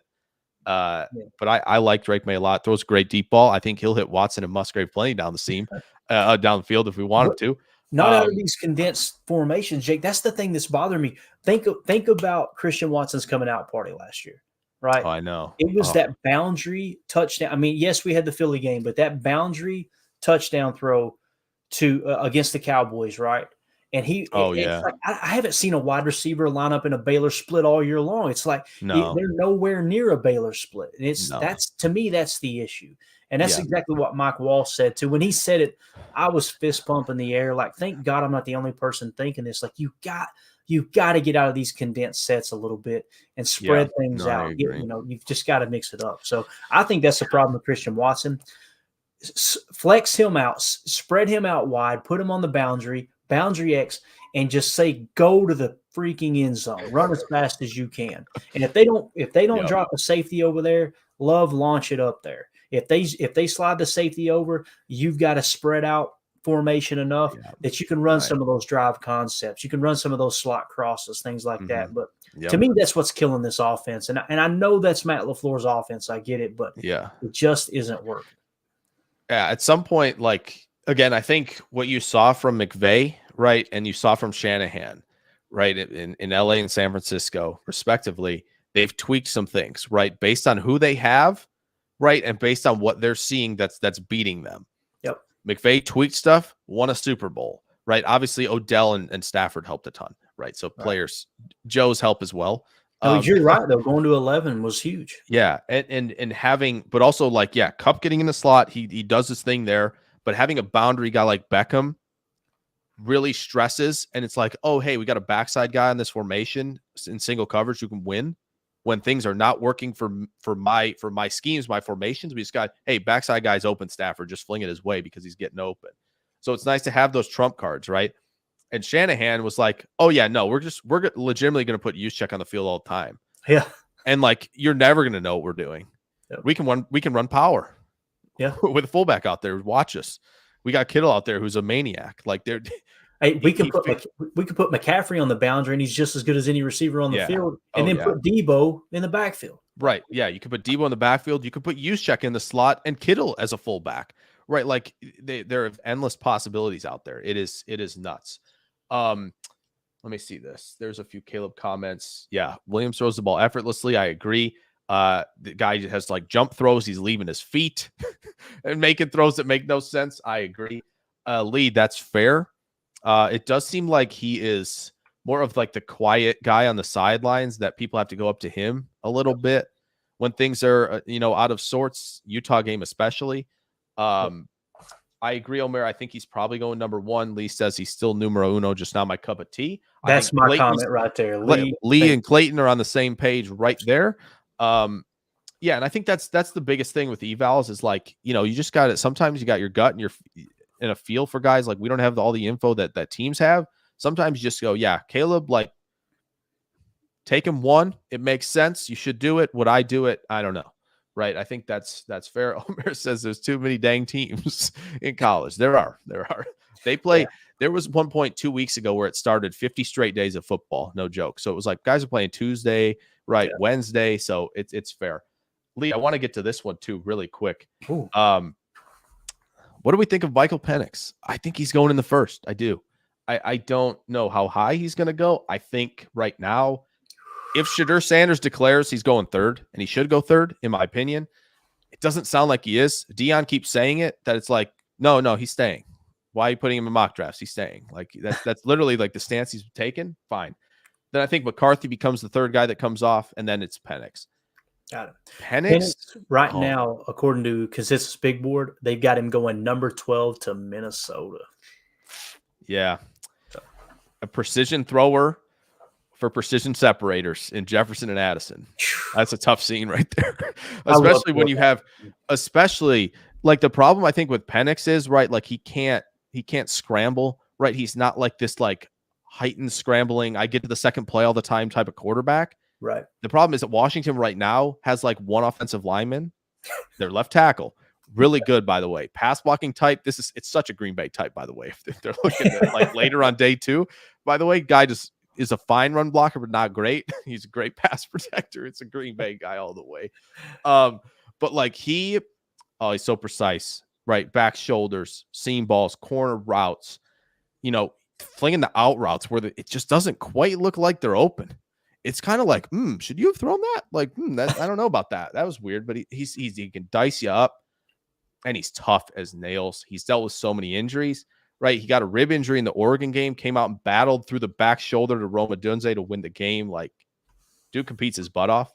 But I like Drake May a lot. Throws a great deep ball. I think he'll hit Watson and Musgrave plenty down the seam, down the field if we want him to. Not out of these condensed formations, Jake. That's the thing that's bothering me. Think about Christian Watson's coming out party last year, right? Oh, I know. It was that boundary touchdown. I mean, yes, we had the Philly game, but that boundary touchdown throw to against the Cowboys, right? And it's like, I haven't seen a wide receiver line up in a Baylor split all year long. It's like they're nowhere near a Baylor split. And that's to me, that's the issue. And that's exactly what Mike Walsh said too. When he said it, I was fist pumping the air. Like, thank God I'm not the only person thinking this. Like, you've got to get out of these condensed sets a little bit and spread things out. You've just got to mix it up. So I think that's the problem with Christian Watson. Flex him out, spread him out wide, put him on the boundary X, and just say, go to the freaking end zone, run as fast as you can. And if they don't drop a safety over there, launch it up there. If they slide the safety over, you've got to spread out formation enough that you can run some of those drive concepts. You can run some of those slot crosses, things like that. But to me, that's what's killing this offense. And I know that's Matt LaFleur's offense. I get it, but it just isn't working. Yeah, at some point, like, again, I think what you saw from McVay, right, and you saw from Shanahan, right, in LA and San Francisco, respectively, they've tweaked some things, right, based on who they have, right, and based on what they're seeing that's beating them. Yep. McVay tweaked stuff, won a Super Bowl, right? Obviously, Odell and Stafford helped a ton, right? So players, Joe's help as well. No, you're right, though. Going to 11 was huge. Yeah, and having, but also like, Kupp getting in the slot, he does his thing there, but having a boundary guy like Beckham really stresses, and it's like, oh, hey, we got a backside guy in this formation in single coverage who can win when things are not working for my schemes, my formations. We just got, hey, backside guy's open, Stafford, just fling it his way because he's getting open. So it's nice to have those trump cards, right? And Shanahan was like, oh yeah, no, we're legitimately going to put Juszczyk on the field all the time. Yeah. And like, you're never going to know what we're doing. Yep. We can run power. Yeah. With a fullback out there, watch us. We got Kittle out there who's a maniac. Like we could put McCaffrey on the boundary, and he's just as good as any receiver on the field. And then put Debo in the backfield. Right. Yeah. You could put Debo in the backfield. You could put Juszczyk in the slot and Kittle as a fullback. Right. Like there are endless possibilities out there. It is nuts. Let me see this. There's a few Caleb comments. Yeah. Williams throws the ball effortlessly. I agree. The guy has like jump throws. He's leaving his feet and making throws that make no sense. I agree. Lee, that's fair. It does seem like he is more of like the quiet guy on the sidelines that people have to go up to him a little bit when things are, out of sorts, Utah game especially. I agree, Omer. I think he's probably going number 1. Lee says he's still numero uno, just not my cup of tea. That's my comment right there. Lee and Clayton are on the same page right there. And I think that's the biggest thing with evals is like, you just got it. Sometimes you got your gut and you're in a feel for guys. Like we don't have all the info that teams have. Sometimes you just go, yeah, Caleb, like take him 1. It makes sense. You should do it. Would I do it? I don't know. Right. I think that's fair. Omer says there's too many dang teams in college. There are. They play. Yeah. There was one point 2 weeks ago where it started 50 straight days of football. No joke. So it was like guys are playing Tuesday, right? Yeah. Wednesday. So it's fair. Lee, I want to get to this one too, really quick. Ooh. What do we think of Michael Penix? I think he's going in the first. I do. I don't know how high he's going to go. I think right now, if Cheddar Sanders declares he's going 3rd, and he should go 3rd, in my opinion, it doesn't sound like he is. Dion keeps saying it, that it's like, no, he's staying. Why are you putting him in mock drafts? He's staying. Like that's literally like the stance he's taken. Fine. Then I think McCarthy becomes the 3rd guy that comes off, and then it's Penix. Got it. Penix, Penix right now, according to Consensus Big Board, they've got him going number 12 to Minnesota. Yeah. A precision thrower for precision separators in Jefferson and Addison. That's a tough scene right there. Especially when you have, especially like the problem I think with Penix is, right, like he can't scramble, right? He's not like this like heightened scrambling, I get to the second play all the time type of quarterback. Right. The problem is that Washington right now has like one offensive lineman, their left tackle. Really good, by the way. Pass blocking type. It's such a Green Bay type, by the way. If they're looking at like later on day 2, by the way, guy just is a fine run blocker, but not great. He's a great pass protector. It's a Green Bay guy all the way. But like he's so precise, right? Back shoulders, seam balls, corner routes, flinging the out routes where it just doesn't quite look like they're open. It's kind of like, should you have thrown that? Like, I don't know about that. That was weird, but he can dice you up, and he's tough as nails. He's dealt with so many injuries, right? He got a rib injury in the Oregon game, came out and battled through the back shoulder to Roma Dunze to win the game. Like, dude competes his butt off.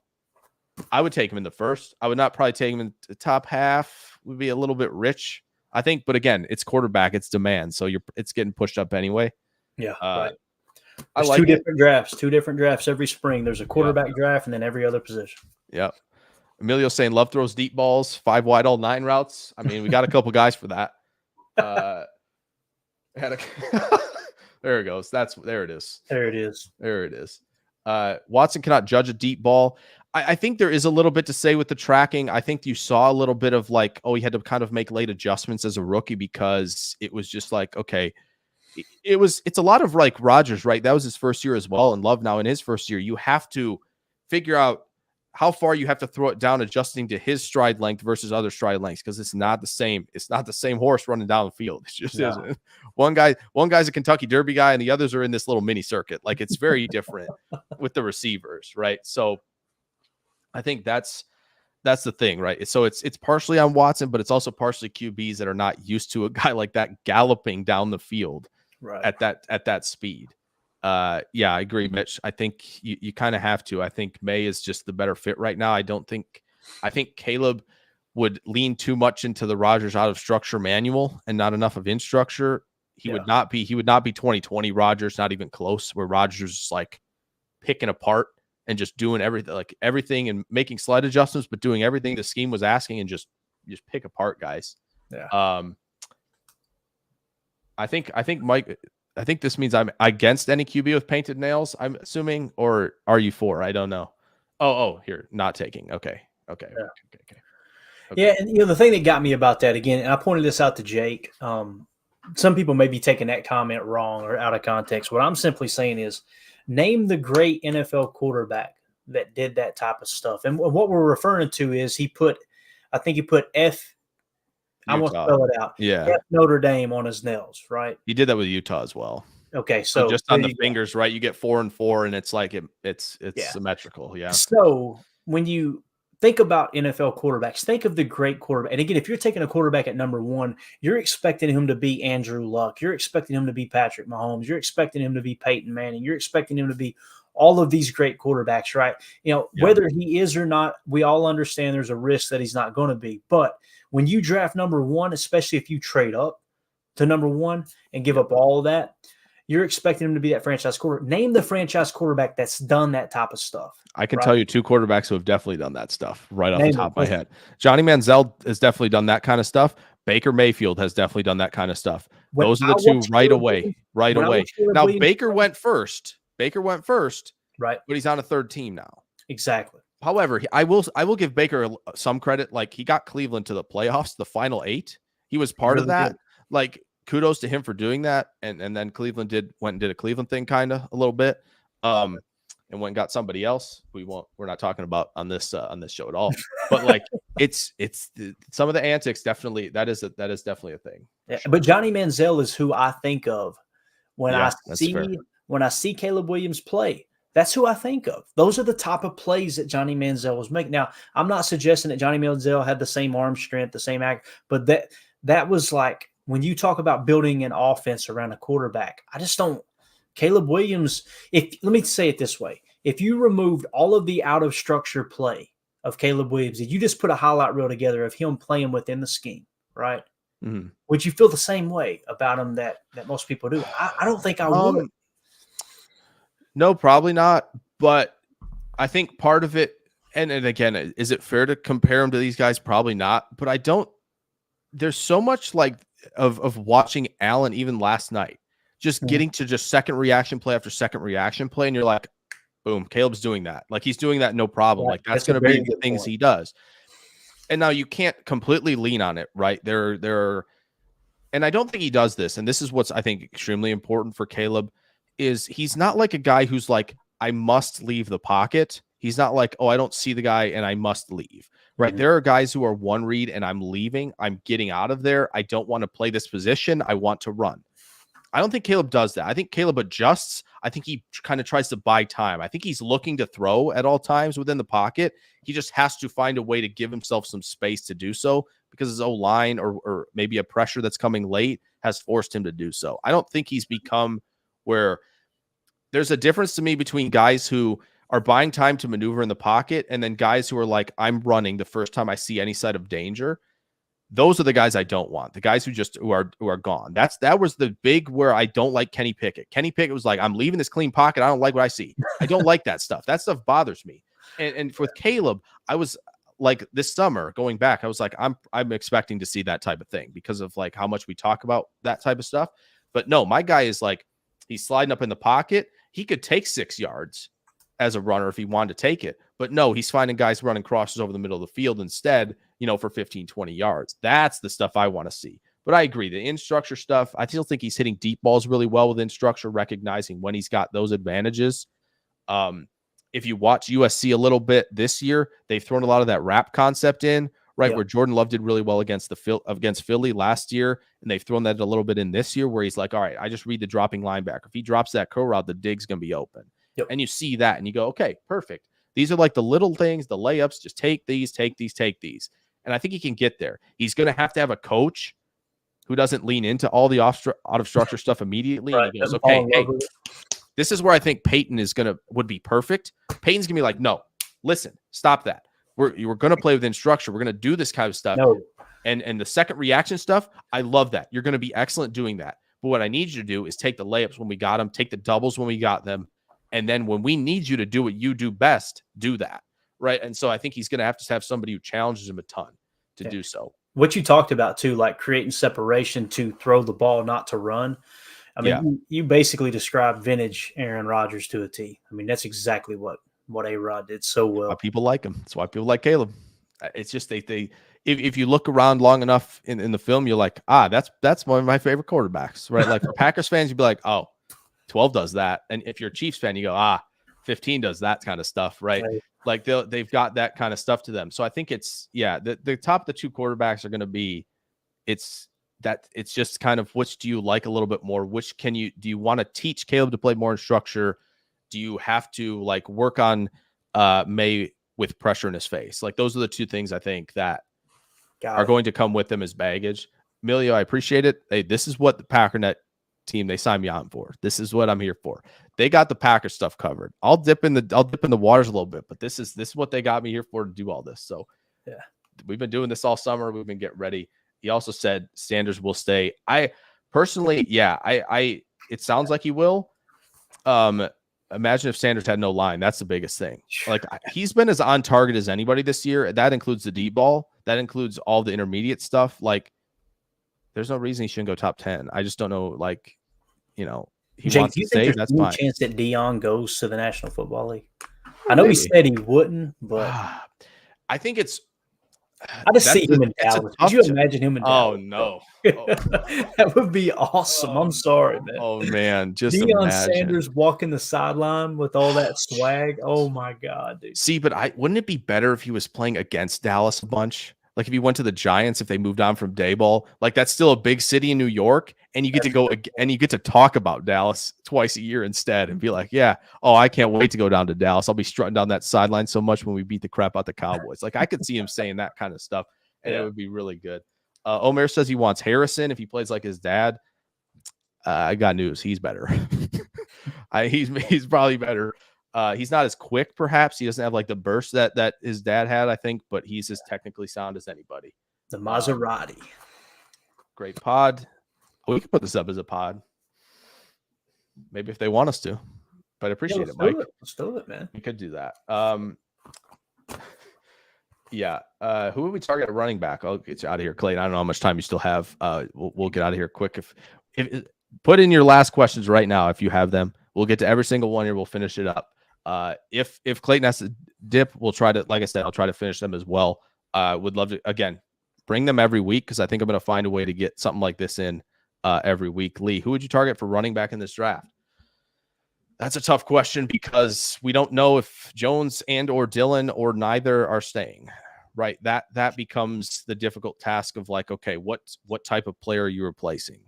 I would take him in the first. I would not probably take him in the top half. Would be a little bit rich, I think. But again, it's quarterback, it's demand, so it's getting pushed up anyway. Yeah, right. There's two different drafts every spring. There's a quarterback draft and then every other position. Yep. Emilio saying Love throws deep balls, 5 wide, all 9 routes. I mean, we got a couple guys for that. There it goes. There it is. There it is. There it is. Watson cannot judge a deep ball. I think there is a little bit to say with the tracking. I think you saw a little bit of like, he had to kind of make late adjustments as a rookie because it was just like, okay, it's a lot of like Rodgers, right? That was his first year as well. And Love now in his first year, you have to figure out how far you have to throw it down, adjusting to his stride length versus other stride lengths, because it's not the same. It's not the same horse running down the field. It just isn't. One guy's a Kentucky Derby guy, and the others are in this little mini circuit. Like, it's very different with the receivers, right? So I think that's the thing, right? So it's partially on Watson, but it's also partially QBs that are not used to a guy like that galloping down the field at that speed. I agree, Mitch. I think you kind of have to. I think May is just the better fit right now. I think Caleb would lean too much into the Rodgers out of structure manual and not enough of in structure. He would not be 2020 Rodgers, not even close, where Rodgers is like picking apart and just doing everything and making slight adjustments, but doing everything the scheme was asking and just pick apart guys. Yeah. I think Mike, I think this means I'm against any QB with painted nails, I'm assuming, or are you for? I don't know. Oh, here, not taking. Okay. Yeah, and the thing that got me about that, again, and I pointed this out to Jake, some people may be taking that comment wrong or out of context. What I'm simply saying is, name the great NFL quarterback that did that type of stuff. And what we're referring to is I think he put F, Utah. I won't spell it out. Yeah. F Notre Dame on his nails, right? He did that with Utah as well. Okay, so just on the fingers, right? You get 4 and 4, and it's like it's symmetrical. Yeah. So when you think about NFL quarterbacks, think of the great quarterback. And again, if you're taking a quarterback at number 1, you're expecting him to be Andrew Luck. You're expecting him to be Patrick Mahomes. You're expecting him to be Peyton Manning. You're expecting him to be all of these great quarterbacks, right? Whether he is or not, we all understand there's a risk that he's not going to be. But when you draft number 1, especially if you trade up to number 1 and give up all of that, you're expecting him to be that franchise quarterback. Name the franchise quarterback that's done that type of stuff. I can tell you 2 quarterbacks who have definitely done that stuff right off the top of my head. Johnny Manziel has definitely done that kind of stuff. Baker Mayfield has definitely done that kind of stuff. Those are the 2 right away. Now, Baker went first. Right. But he's on a 3rd team now. Exactly. However, I will give Baker some credit. Like, he got Cleveland to the playoffs, the final 8. He was part of that. Like, kudos to him for doing that. And then Cleveland went and did a Cleveland thing kind of a little bit. And went and got somebody else. We're not talking about on this show at all. But like, it's some of the antics definitely that is definitely a thing. Yeah, sure. But Johnny Manziel is who I think of when I see Caleb Williams play. That's who I think of. Those are the type of plays that Johnny Manziel was making. Now, I'm not suggesting that Johnny Manziel had the same arm strength, the same act, but that was like, when you talk about building an offense around a quarterback, I just don't. Caleb Williams, let me say it this way. If you removed all of the out of structure play, of Caleb Williams, if you just put a highlight reel together of him playing within the scheme, right? Mm-hmm. Would you feel the same way about him that most people do? I don't think I would. No, probably not. But I think part of it, and again, is it fair to compare him to these guys? Probably not. But I don't. There's so much like of watching Allen even last night, just getting to just second reaction play after second reaction play, and you're like, boom, Caleb's doing that. Like he's doing that, no problem. Right. Like that's going to be the things he does. And now you can't completely lean on it, right? There are, and I don't think he does this. And this is what's I think extremely important for Caleb is he's not like a guy who's like, I must leave the pocket. He's not like, oh, I don't see the guy and I must leave. Right. Mm-hmm. There are guys who are one read and I'm leaving. I'm getting out of there. I don't want to play this position. I want to run. I don't think Caleb does that. I think Caleb adjusts. I think he kind of tries to buy time. I think he's looking to throw at all times within the pocket. He just has to find a way to give himself some space to do so because his O-line or maybe a pressure that's coming late has forced him to do so. I don't think he's become where there's a difference to me between guys who are buying time to maneuver in the pocket and then guys who are like, I'm running the first time I see any sign of danger. Those are the guys I don't want. The guys who are gone. That was the big where I don't like Kenny Pickett. Kenny Pickett was like, I'm leaving this clean pocket. I don't like what I see. I don't like that stuff. That stuff bothers me. And with Caleb, I was like this summer going back, I was like, I'm expecting to see that type of thing because of like how much we talk about that type of stuff. But no, my guy is like, he's sliding up in the pocket. He could take 6 yards as a runner if he wanted to take it. But no, he's finding guys running crosses over the middle of the field instead, for 15, 20 yards. That's the stuff I want to see. But I agree. The in-structure stuff, I still think he's hitting deep balls really well with in-structure, recognizing when he's got those advantages. If you watch USC a little bit this year, they've thrown a lot of that wrap concept in, right? Yep. Where Jordan Love did really well against Philly last year. And they've thrown that a little bit in this year where he's like, all right, I just read the dropping linebacker. If he drops that curl route, the dig's going to be open. Yep. And you see that and you go, okay, perfect. These are like the little things, the layups, just take these. And I think he can get there. He's going to have a coach who doesn't lean into all the out of structure stuff immediately. Right. And he goes, okay, hey, this is where I think Peyton would be perfect. Peyton's going to be like, no, listen, stop that. We're going to play within structure. We're going to do this kind of stuff. No. And the second reaction stuff, I love that. You're going to be excellent doing that. But what I need you to do is take the layups when we got them, take the doubles when we got them. And then when we need you to do what you do best, do that. Right. And so I think he's going to have somebody who challenges him a ton to do so. What you talked about too, like creating separation to throw the ball, not to run. I mean, you basically described vintage Aaron Rodgers to a T. I mean, that's exactly what A-Rod did so well. Why people like him. That's why people like Caleb. It's just if you look around long enough in the film, you're like, that's one of my favorite quarterbacks, right? Like for Packers fans, you'd be like, oh, 12 does that. And if you're a Chiefs fan, you go, 15 does that kind of stuff, right? Like they've got that kind of stuff to them. So I think it's the top of the two quarterbacks are going to be it's just kind of which do you like a little bit more? Which do you want to teach Caleb to play more in structure? Do you have to like work on May with pressure in his face? Like those are the two things I think that are going to come with him as baggage. Emilio, I appreciate it. Hey, this is what the Packernet team they signed me on for. This is what I'm here for. They got the Packers stuff covered. I'll dip in the waters a little bit, but this is what they got me here for to do all this. So we've been doing this all summer. We've been getting ready. He also said Sanders will stay. I personally, it sounds like he will. Imagine if Sanders had no line. That's the biggest thing. Like he's been as on target as anybody this year. That includes the deep ball. That includes all the intermediate stuff. Like there's no reason he shouldn't go top 10. I just don't know. Like, he Jake, wants to stay. That's fine. Chance that Dion goes to the National Football League. I know he said he wouldn't, but I think it's. I just see him in Dallas. Could you imagine him in Dallas? Oh no, that would be awesome. I'm sorry, man. Oh man, just Deion Sanders walking the sideline with all that swag. Oh my god, dude. See, but wouldn't it be better if he was playing against Dallas a bunch? Like if he went to the Giants, if they moved on from Dayball, like that's still a big city in New York, and you get to go and you get to talk about Dallas twice a year instead, and be like, I can't wait to go down to Dallas. I'll be strutting down that sideline so much when we beat the crap out the Cowboys. Like I could see him saying that kind of stuff, and it would be really good. Omer says he wants Harrison if he plays like his dad. I got news. He's better. He's probably better. He's not as quick, perhaps. He doesn't have like the burst that his dad had, I think, but he's as technically sound as anybody. The Maserati. Great pod. We could put this up as a pod. Maybe if they want us to. But I appreciate it, Mike. Let's do it, man. We could do that. Yeah. Who would we target at running back? I'll get you out of here, Clayton. I don't know how much time you still have. We'll get out of here quick. If put in your last questions right now if you have them. We'll get to every single one here. We'll finish it up. If Clayton has to dip, we'll try to, like I said, I'll try to finish them as well. Would love to, again, bring them every week because I think I'm going to find a way to get something like this in every week. Lee, who would you target for running back in this draft? That's a tough question because we don't know if Jones and or Dillon or neither are staying, right? That becomes the difficult task of like, okay, what type of player are you replacing?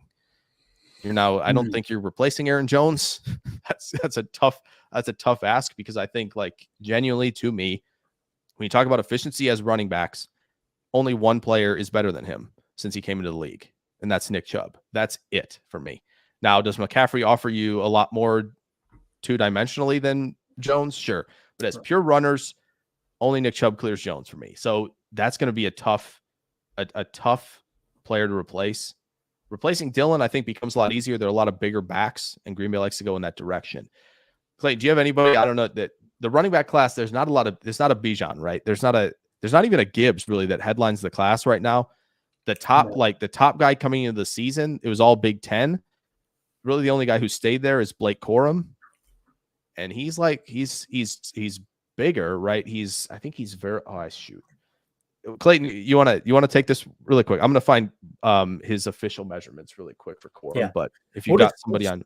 I don't think you're replacing Aaron Jones. That's a tough ask because I think like genuinely to me, when you talk about efficiency as running backs, only one player is better than him since he came into the league, and that's Nick Chubb. That's it for me. Now, does McCaffrey offer you a lot more two-dimensionally than Jones? Sure. But as pure runners, only Nick Chubb clears Jones for me. So that's going to be a tough player to replace. Replacing Dillon, I think, becomes a lot easier. There are a lot of bigger backs, and Green Bay likes to go in that direction. Clay, do you have anybody? I don't know that the running back class. There's not a Bijan, right? There's not even a Gibbs really that headlines the class right now. The top guy coming into the season, it was all Big Ten. Really, the only guy who stayed there is Blake Corum, and he's bigger, right? I think he's very. Oh, I shoot. Clayton, you want to take this really quick? I'm going to find his official measurements really quick for Corum. Yeah. But if you got somebody on,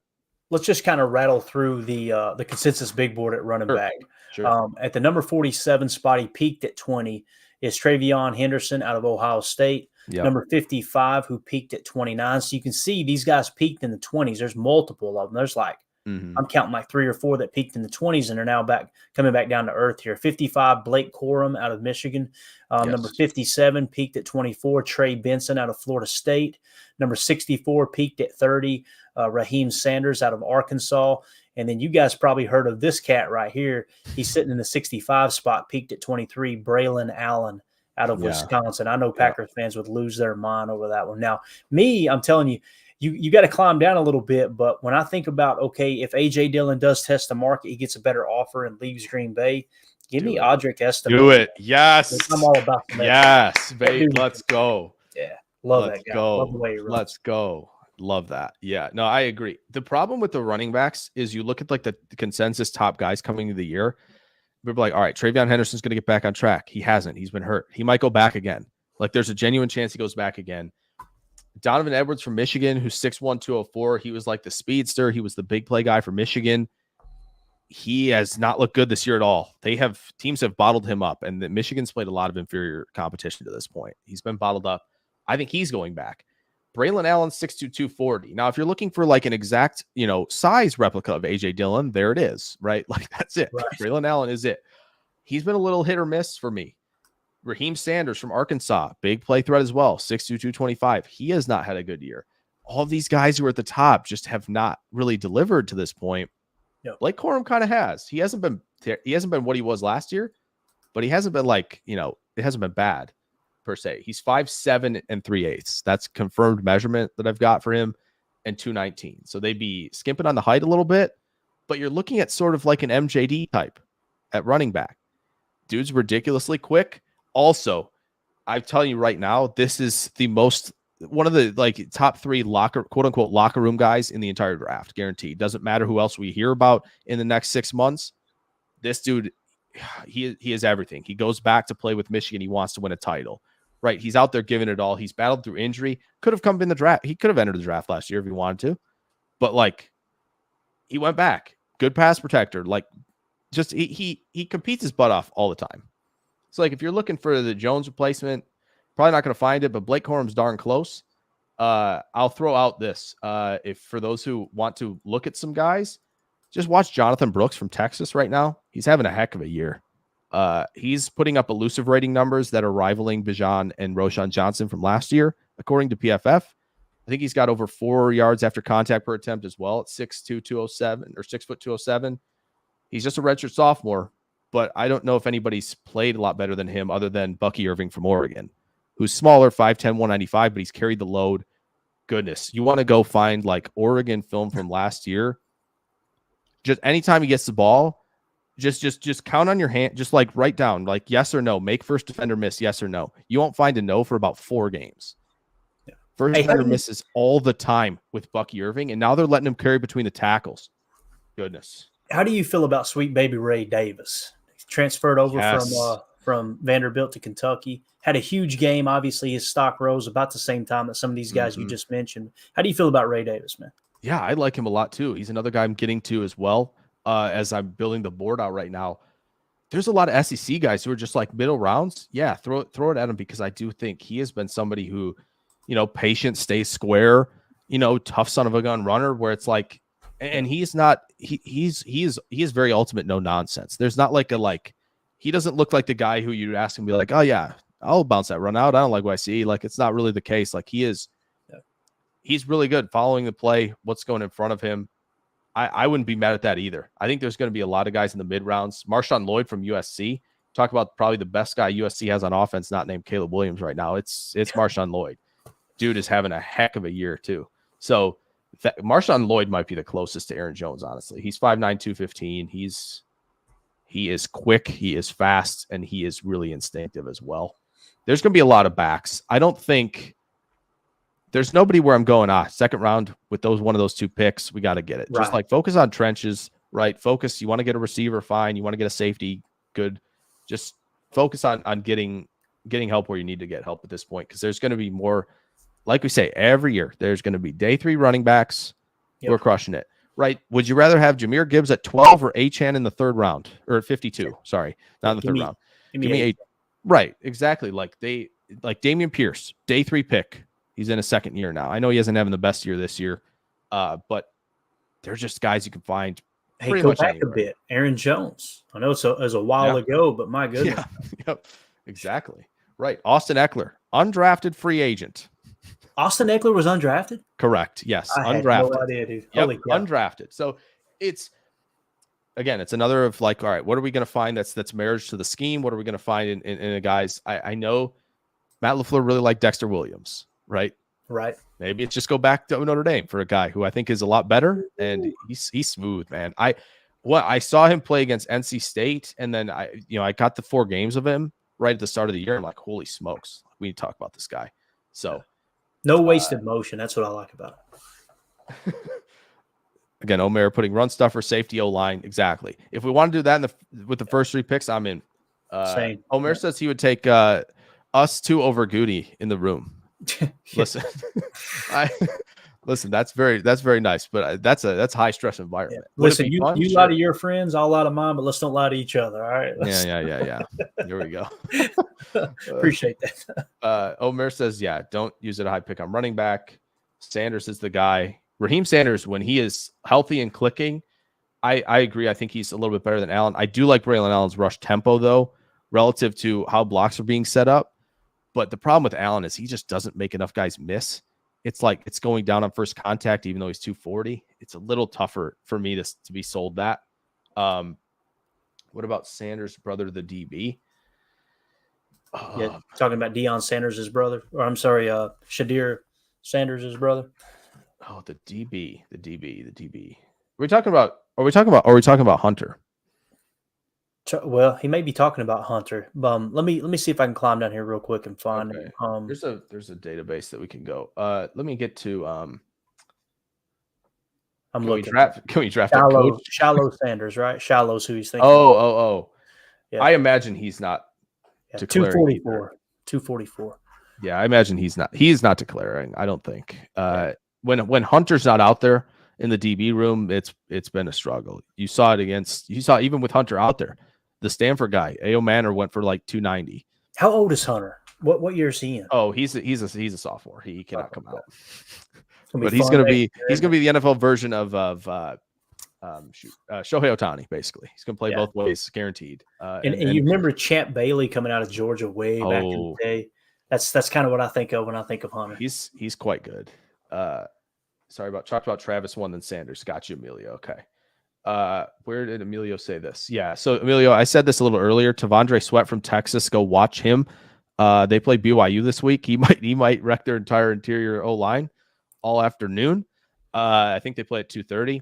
let's just kind of rattle through the consensus big board at running back. Sure. At the number 47 spot, he peaked at 20 is Travion Henderson out of Ohio State. Yep. Number 55, who peaked at 29. So you can see these guys peaked in the 20s. There's multiple of them. There's like, I'm counting like 3 or 4 that peaked in the 20s and are now coming back down to earth here. 55, Blake Corum out of Michigan. Yes. Number 57 peaked at 24, Trey Benson out of Florida State. Number 64 peaked at 30, Raheem Sanders out of Arkansas. And then you guys probably heard of this cat right here. He's sitting in the 65 spot, peaked at 23, Braylon Allen out of Wisconsin. I know Packers fans would lose their mind over that one. Now, I'm telling you, you got to climb down a little bit. But when I think about, okay, if A.J. Dillon does test the market, he gets a better offer and leaves Green Bay, give me Audric Estime. Do it. Yes. I'm all about that. Yes, babe. Let's go. Yeah. Love that guy. Love the way he runs. Let's go. Love that. Yeah. No, I agree. The problem with the running backs is you look at like the consensus top guys coming into the year. People are like, all right, Travion Henderson's going to get back on track. He hasn't. He's been hurt. He might go back again. Like there's a genuine chance he goes back again. Donovan Edwards from Michigan, who's 6'1", 204. He was like the speedster. He was the big play guy for Michigan. He has not looked good this year at all. Teams have bottled him up, and Michigan's played a lot of inferior competition to this point. He's been bottled up. I think he's going back. Braylon Allen, 6'2", 240. Now, if you're looking for like an exact, size replica of A.J. Dillon, there it is, right? Like that's it. Right. Braylon Allen is it. He's been a little hit or miss for me. Raheem Sanders from Arkansas, big play threat as well, 6'2", 225. He has not had a good year. All of these guys who are at the top just have not really delivered to this point. Yep. Blake Corum kind of has. He hasn't been what he was last year, but he hasn't been like, it hasn't been bad per se. He's 5'7" and 3/8. That's confirmed measurement that I've got for him, and 219. So they'd be skimping on the height a little bit, but you're looking at sort of like an MJD type at running back. Dude's ridiculously quick. Also, I'm telling you right now, this is one of the like top 3 quote unquote locker room guys in the entire draft, guaranteed. Doesn't matter who else we hear about in the next 6 months. This dude, he is everything. He goes back to play with Michigan. He wants to win a title, right? He's out there giving it all. He's battled through injury. Could have come in the draft. He could have entered the draft last year if he wanted to, but like he went back. Good pass protector. Like just he competes his butt off all the time. So, like, if you're looking for the Jones replacement, probably not going to find it, but Blake Corum's darn close. I'll throw out this. If for those who want to look at some guys, just watch Jonathan Brooks from Texas right now. He's having a heck of a year. He's putting up elusive rating numbers that are rivaling Bijan and Roschon Johnson from last year, according to PFF. I think he's got over 4 yards after contact per attempt as well at 6'2", 207 or 6'2", 207. He's just a redshirt sophomore, but I don't know if anybody's played a lot better than him other than Bucky Irving from Oregon, who's smaller, 5'10", 195, but he's carried the load. Goodness, you want to go find like Oregon film from last year. Just anytime he gets the ball, just count on your hand. Just like write down like yes or no. Make first defender miss, yes or no. You won't find a no for about 4 games. Yeah. First defender misses all the time with Bucky Irving, and now they're letting him carry between the tackles. Goodness. How do you feel about sweet baby Ray Davis? He transferred over from Vanderbilt to Kentucky. Had a huge game. Obviously, his stock rose about the same time that some of these guys you just mentioned. How do you feel about Ray Davis, man? Yeah, I like him a lot too. He's another guy I'm getting to as well. As I'm building the board out right now, there's a lot of SEC guys who are just like middle rounds. Yeah, throw it at him because I do think he has been somebody who, patient, stays square, tough son of a gun runner. Where it's like, and he's not. He is very ultimate, no nonsense. There's not he doesn't look like the guy who you'd ask him be like, oh yeah, I'll bounce that run out. I don't like what I see. Like it's not really the case. Like he is. He's really good following the play. What's going in front of him. I wouldn't be mad at that either. I think there's going to be a lot of guys in the mid rounds. Marshawn Lloyd from USC. Talk about probably the best guy USC has on offense, not named Caleb Williams right now. It's Marshawn Lloyd. Dude is having a heck of a year too. So Marshawn Lloyd might be the closest to Aaron Jones, honestly. He's 5'9", 215. He is quick, he is fast, and he is really instinctive as well. There's going to be a lot of backs. I don't think there's nobody where I'm going, second round with one of those 2 picks, we got to get it. Right. Just like focus on trenches, right? Focus. You want to get a receiver, fine. You want to get a safety, good. Just focus on getting help where you need to get help at this point. Because there's going to be more, like we say, every year, there's going to be day 3 running backs who are crushing it, right? Would you rather have Jahmyr Gibbs at 12 or Achane in the 3rd round or at 52? Sorry, not in the 3rd round. Give me 8. Right, exactly. Like Dameon Pierce, day 3 pick. He's in a 2nd year now. I know he hasn't having the best year this year, but they're just guys you can find. Hey, go back anywhere. A bit. Aaron Jones. I know it was a while ago, but my goodness. Yeah, yep, exactly. Right. Austin Eckler, undrafted free agent. Austin Eckler was undrafted? Correct. Yes, I undrafted. Had no idea, dude. Yep, undrafted. So it's another of like, all right, what are we going to find that's marriage to the scheme? What are we going to find in a guys? I know Matt LaFleur really liked Dexter Williams. Right. Maybe it's just go back to Notre Dame for a guy who I think is a lot better, and he's smooth, man. I saw him play against NC State, and then I got the 4 games of him right at the start of the year. I'm like, holy smokes, we need to talk about this guy. So, no wasted motion. That's what I like about it. Again, Omer putting run stuffer, safety, O-line, exactly. If we want to do that with the first 3 picks, I'm in. Same. Omer says he would take us 2 over Goody in the room. Listen, that's very nice, but that's high stress environment. Yeah. Listen, you lie to your friends, I'll lie to mine, but let's don't lie to each other. All right. Yeah. Here we go. Appreciate that. Omer says, yeah, don't use it a high pick on running back. Sanders is the guy. Raheem Sanders, when he is healthy and clicking, I agree. I think he's a little bit better than Allen. I do like Braylon Allen's rush tempo though, relative to how blocks are being set up. But the problem with Allen is he just doesn't make enough guys miss. It's like it's going down on first contact, even though he's 240. It's a little tougher for me to be sold that. What about Sanders' brother, the DB? Yeah, talking about Deion Sanders' brother, or I'm sorry, Cheddar Sanders' brother. Oh, the DB. Are we talking about Hunter? Well, he may be talking about Hunter. Let me see if I can climb down here real quick and find him. There's a database that we can go. Let me get to. I'm looking. Can we draft Shallow Sanders, right? Shallow's who he's thinking. Oh. Yeah. I imagine he's not. Yeah, 244. 244. Yeah, I imagine he's not declaring. I don't think. When Hunter's not out there in the DB room, it's been a struggle. You saw even with Hunter out there. The Stanford guy, A.O. Manor, went for like 290. How old is Hunter? What year is he in? Oh, he's a sophomore. He cannot come out. But he's gonna be the NFL version of Shohei Ohtani. Basically, he's gonna play both ways, guaranteed. And you remember Champ Bailey coming out of Georgia way back in the day. That's kind of what I think of when I think of Hunter. He's quite good. Talked about Travis 1, then Sanders. Got you, Emilio. Okay. Where did Emilio say this? Yeah. So Emilio, I said this a little earlier. Tavondre Sweat from Texas, go watch him. They play BYU this week. He might wreck their entire interior O line all afternoon. I think they play at 2:30.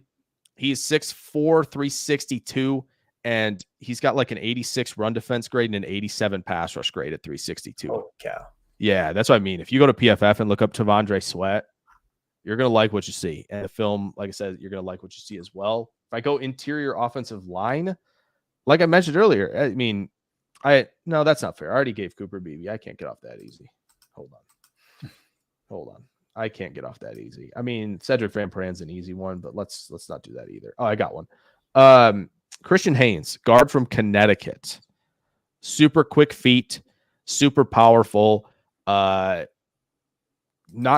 He's 6'4", 362, and he's got like an 86 run defense grade and an 87 pass rush grade at 362. Oh cow. Yeah, that's what I mean. If you go to PFF and look up Tavondre Sweat, you're going to like what you see. And the film, like I said, you're going to like what you see as well. If I go interior offensive line, like I mentioned earlier, I mean, no, that's not fair. I already gave Cooper Beebe. I can't get off that easy. Hold on. I can't get off that easy. I mean, Cedric Van Pran's an easy one, but let's not do that either. Oh, I got one. Christian Haynes, guard from Connecticut. Super quick feet, super powerful. Not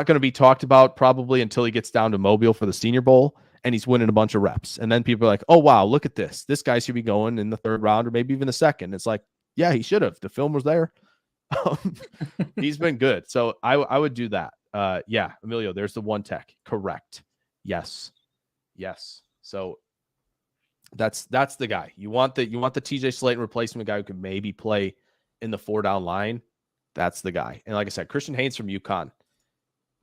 going to be talked about probably until he gets down to Mobile for the Senior Bowl and he's winning a bunch of reps. And then people are like, oh, wow, look at this. This guy should be going in the third round or maybe even the second. It's like, yeah, he should have. The film was there. He's been good. So I would do that. Yeah, Emilio, there's the one tech. Correct. Yes. So that's the guy. You want the TJ Slayton replacement guy who can maybe play in the 4-down line. That's the guy. And like I said, Christian Haynes from UConn.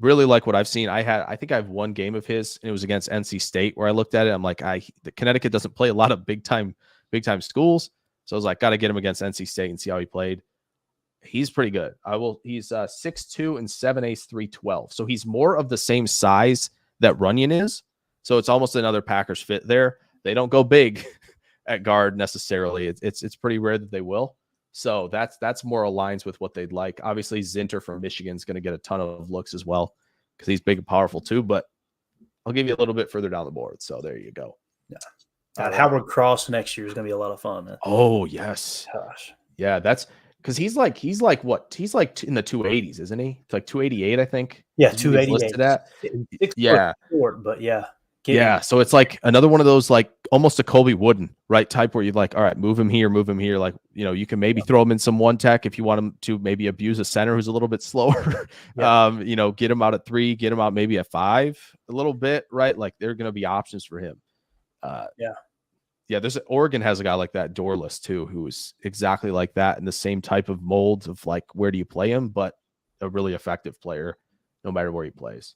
Really like what I've seen. I think I have one game of his, and it was against NC State where I looked at it. I'm like, the Connecticut doesn't play a lot of big time schools. So I was like, got to get him against NC State and see how he played. He's pretty good. He's 6'2" and 7'8", 312. So he's more of the same size that Runyon is. So it's almost another Packers fit there. They don't go big at guard necessarily. It's pretty rare that they will. So that's more aligns with what they'd like. Obviously, Zinter from Michigan is going to get a ton of looks as well because he's big and powerful too. But I'll give you a little bit further down the board. So there you go. Yeah. Howard Cross next year is going to be a lot of fun, man. Oh yes, gosh, yeah. That's because he's like what? He's like in the 280s, isn't he? It's like 288, I think. Yeah, 288. Yeah, short, but yeah. Yeah, so it's like another one of those, like almost a Colby Wooden, right, type where you're like, all right, move him here. Like, you can maybe throw him in some one tech if you want him to maybe abuse a center who's a little bit slower. Get him out at 3, get him out maybe at 5 a little bit, right? Like there are going to be options for him. Oregon has a guy like that, Dorless too, who is exactly like that in the same type of mold of like where do you play him, but a really effective player no matter where he plays.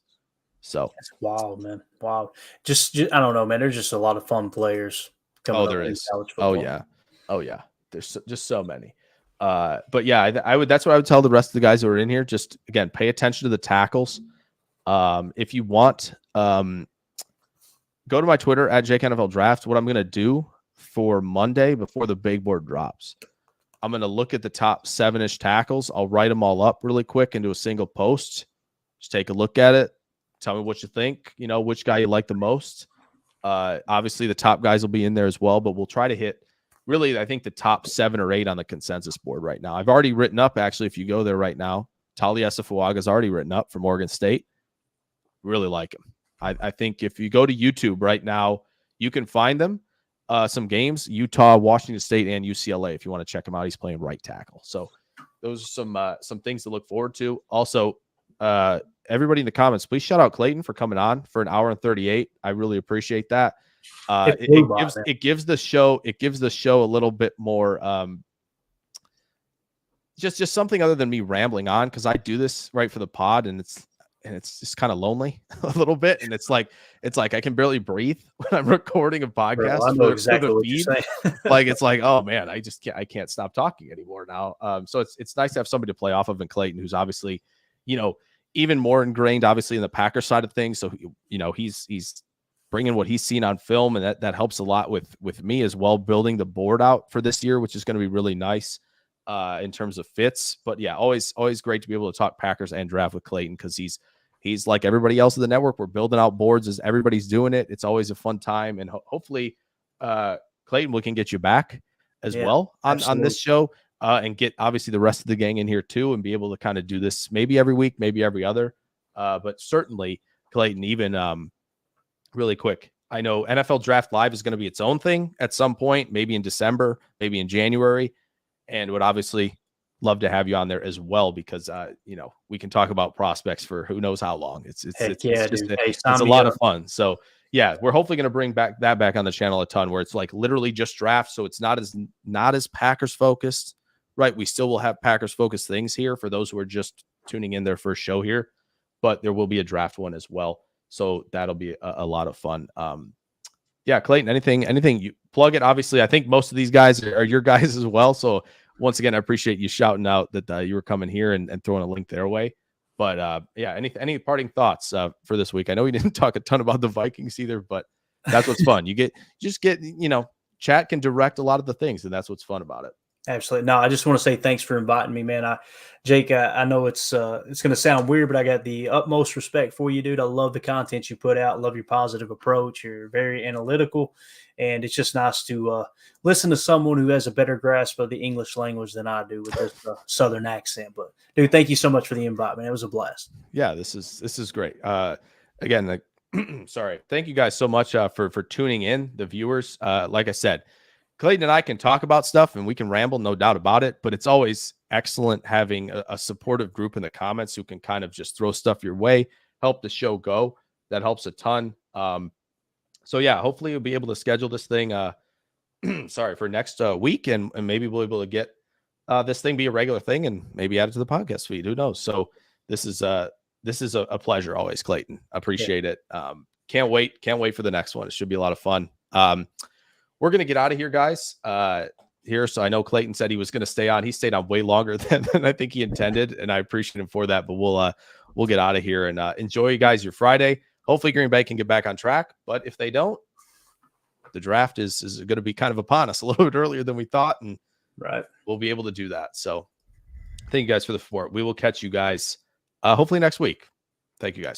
So that's wild, man. Wow. Just I don't know, man. There's just a lot of fun players coming up in college football. Oh yeah. There's just so many. But yeah, I would. That's what I would tell the rest of the guys who are in here. Just again, pay attention to the tackles. If you want, go to my Twitter at JakeNFL Draft. What I'm going to do for Monday before the big board drops, I'm going to look at the top 7-ish tackles. I'll write them all up really quick into a single post. Just take a look at it. Tell me what you think, which guy you like the most. Obviously, the top guys will be in there as well, but we'll try to hit really, I think, the top 7 or 8 on the consensus board right now. I've already written up, actually, if you go there right now, Tali Esafuaga's already written up from Oregon State. Really like him. I think if you go to YouTube right now, you can find them. Some games, Utah, Washington State, and UCLA, if you want to check him out. He's playing right tackle. So those are some things to look forward to. Also, everybody in the comments, please shout out Clayton for coming on for 1 hour and 38. I really appreciate that. It gives the show a little bit more just something other than me rambling on, because I do this right for the pod and it's just kind of lonely a little bit, and it's like I can barely breathe when I'm recording a podcast. I know exactly what you're saying. Like it's like, oh man, I can't stop talking anymore now. So it's nice to have somebody to play off of in Clayton, who's obviously even more ingrained, obviously, in the Packers side of things. So, he's bringing what he's seen on film, and that helps a lot with me as well, building the board out for this year, which is going to be really nice in terms of fits. But yeah, always great to be able to talk Packers and draft with Clayton, because he's like everybody else in the network. We're building out boards as everybody's doing it. It's always a fun time, and hopefully, Clayton, we can get you back as well on this show. And get obviously the rest of the gang in here too, and be able to kind of do this maybe every week, maybe every other. But certainly, Clayton, even really quick, I know NFL Draft Live is going to be its own thing at some point, maybe in December, maybe in January, and would obviously love to have you on there as well, because we can talk about prospects for who knows how long. It's a lot of fun. So yeah, we're hopefully going to bring back on the channel a ton, where it's like literally just drafts. So it's not as Packers focused, right? We still will have Packers focused things here for those who are just tuning in their first show here, but there will be a draft one as well. So that'll be a lot of fun. Yeah, Clayton, anything you plug it. Obviously, I think most of these guys are your guys as well. So once again, I appreciate you shouting out that you were coming here and throwing a link their way. But yeah, any parting thoughts for this week? I know we didn't talk a ton about the Vikings either, but that's what's fun. Just get, chat can direct a lot of the things, and that's what's fun about it. Absolutely. No, I just want to say thanks for inviting me, man. Jake, I know it's going to sound weird, but I got the utmost respect for you, dude. I love the content you put out. Love your positive approach. You're very analytical, and it's just nice to listen to someone who has a better grasp of the English language than I do with this Southern accent. But dude, thank you so much for the invite, man. It was a blast. Yeah, this is great. Again, sorry. Thank you guys so much for tuning in, the viewers. Like I said, Clayton and I can talk about stuff and we can ramble, no doubt about it, but it's always excellent having a supportive group in the comments who can kind of just throw stuff your way, help the show go. That helps a ton. So yeah, hopefully we'll be able to schedule this thing for next week, and maybe we'll be able to get this thing be a regular thing and maybe add it to the podcast feed. Who knows? So this is a pleasure always, Clayton. Appreciate it. Can't wait for the next one. It should be a lot of fun. We're going to get out of here, guys, here. So I know Clayton said he was going to stay on. He stayed on way longer than I think he intended, and I appreciate him for that. But we'll get out of here and enjoy, you guys, your Friday. Hopefully Green Bay can get back on track. But if they don't, the draft is going to be kind of upon us a little bit earlier than we thought, and we'll be able to do that. So thank you guys for the support. We will catch you guys hopefully next week. Thank you, guys.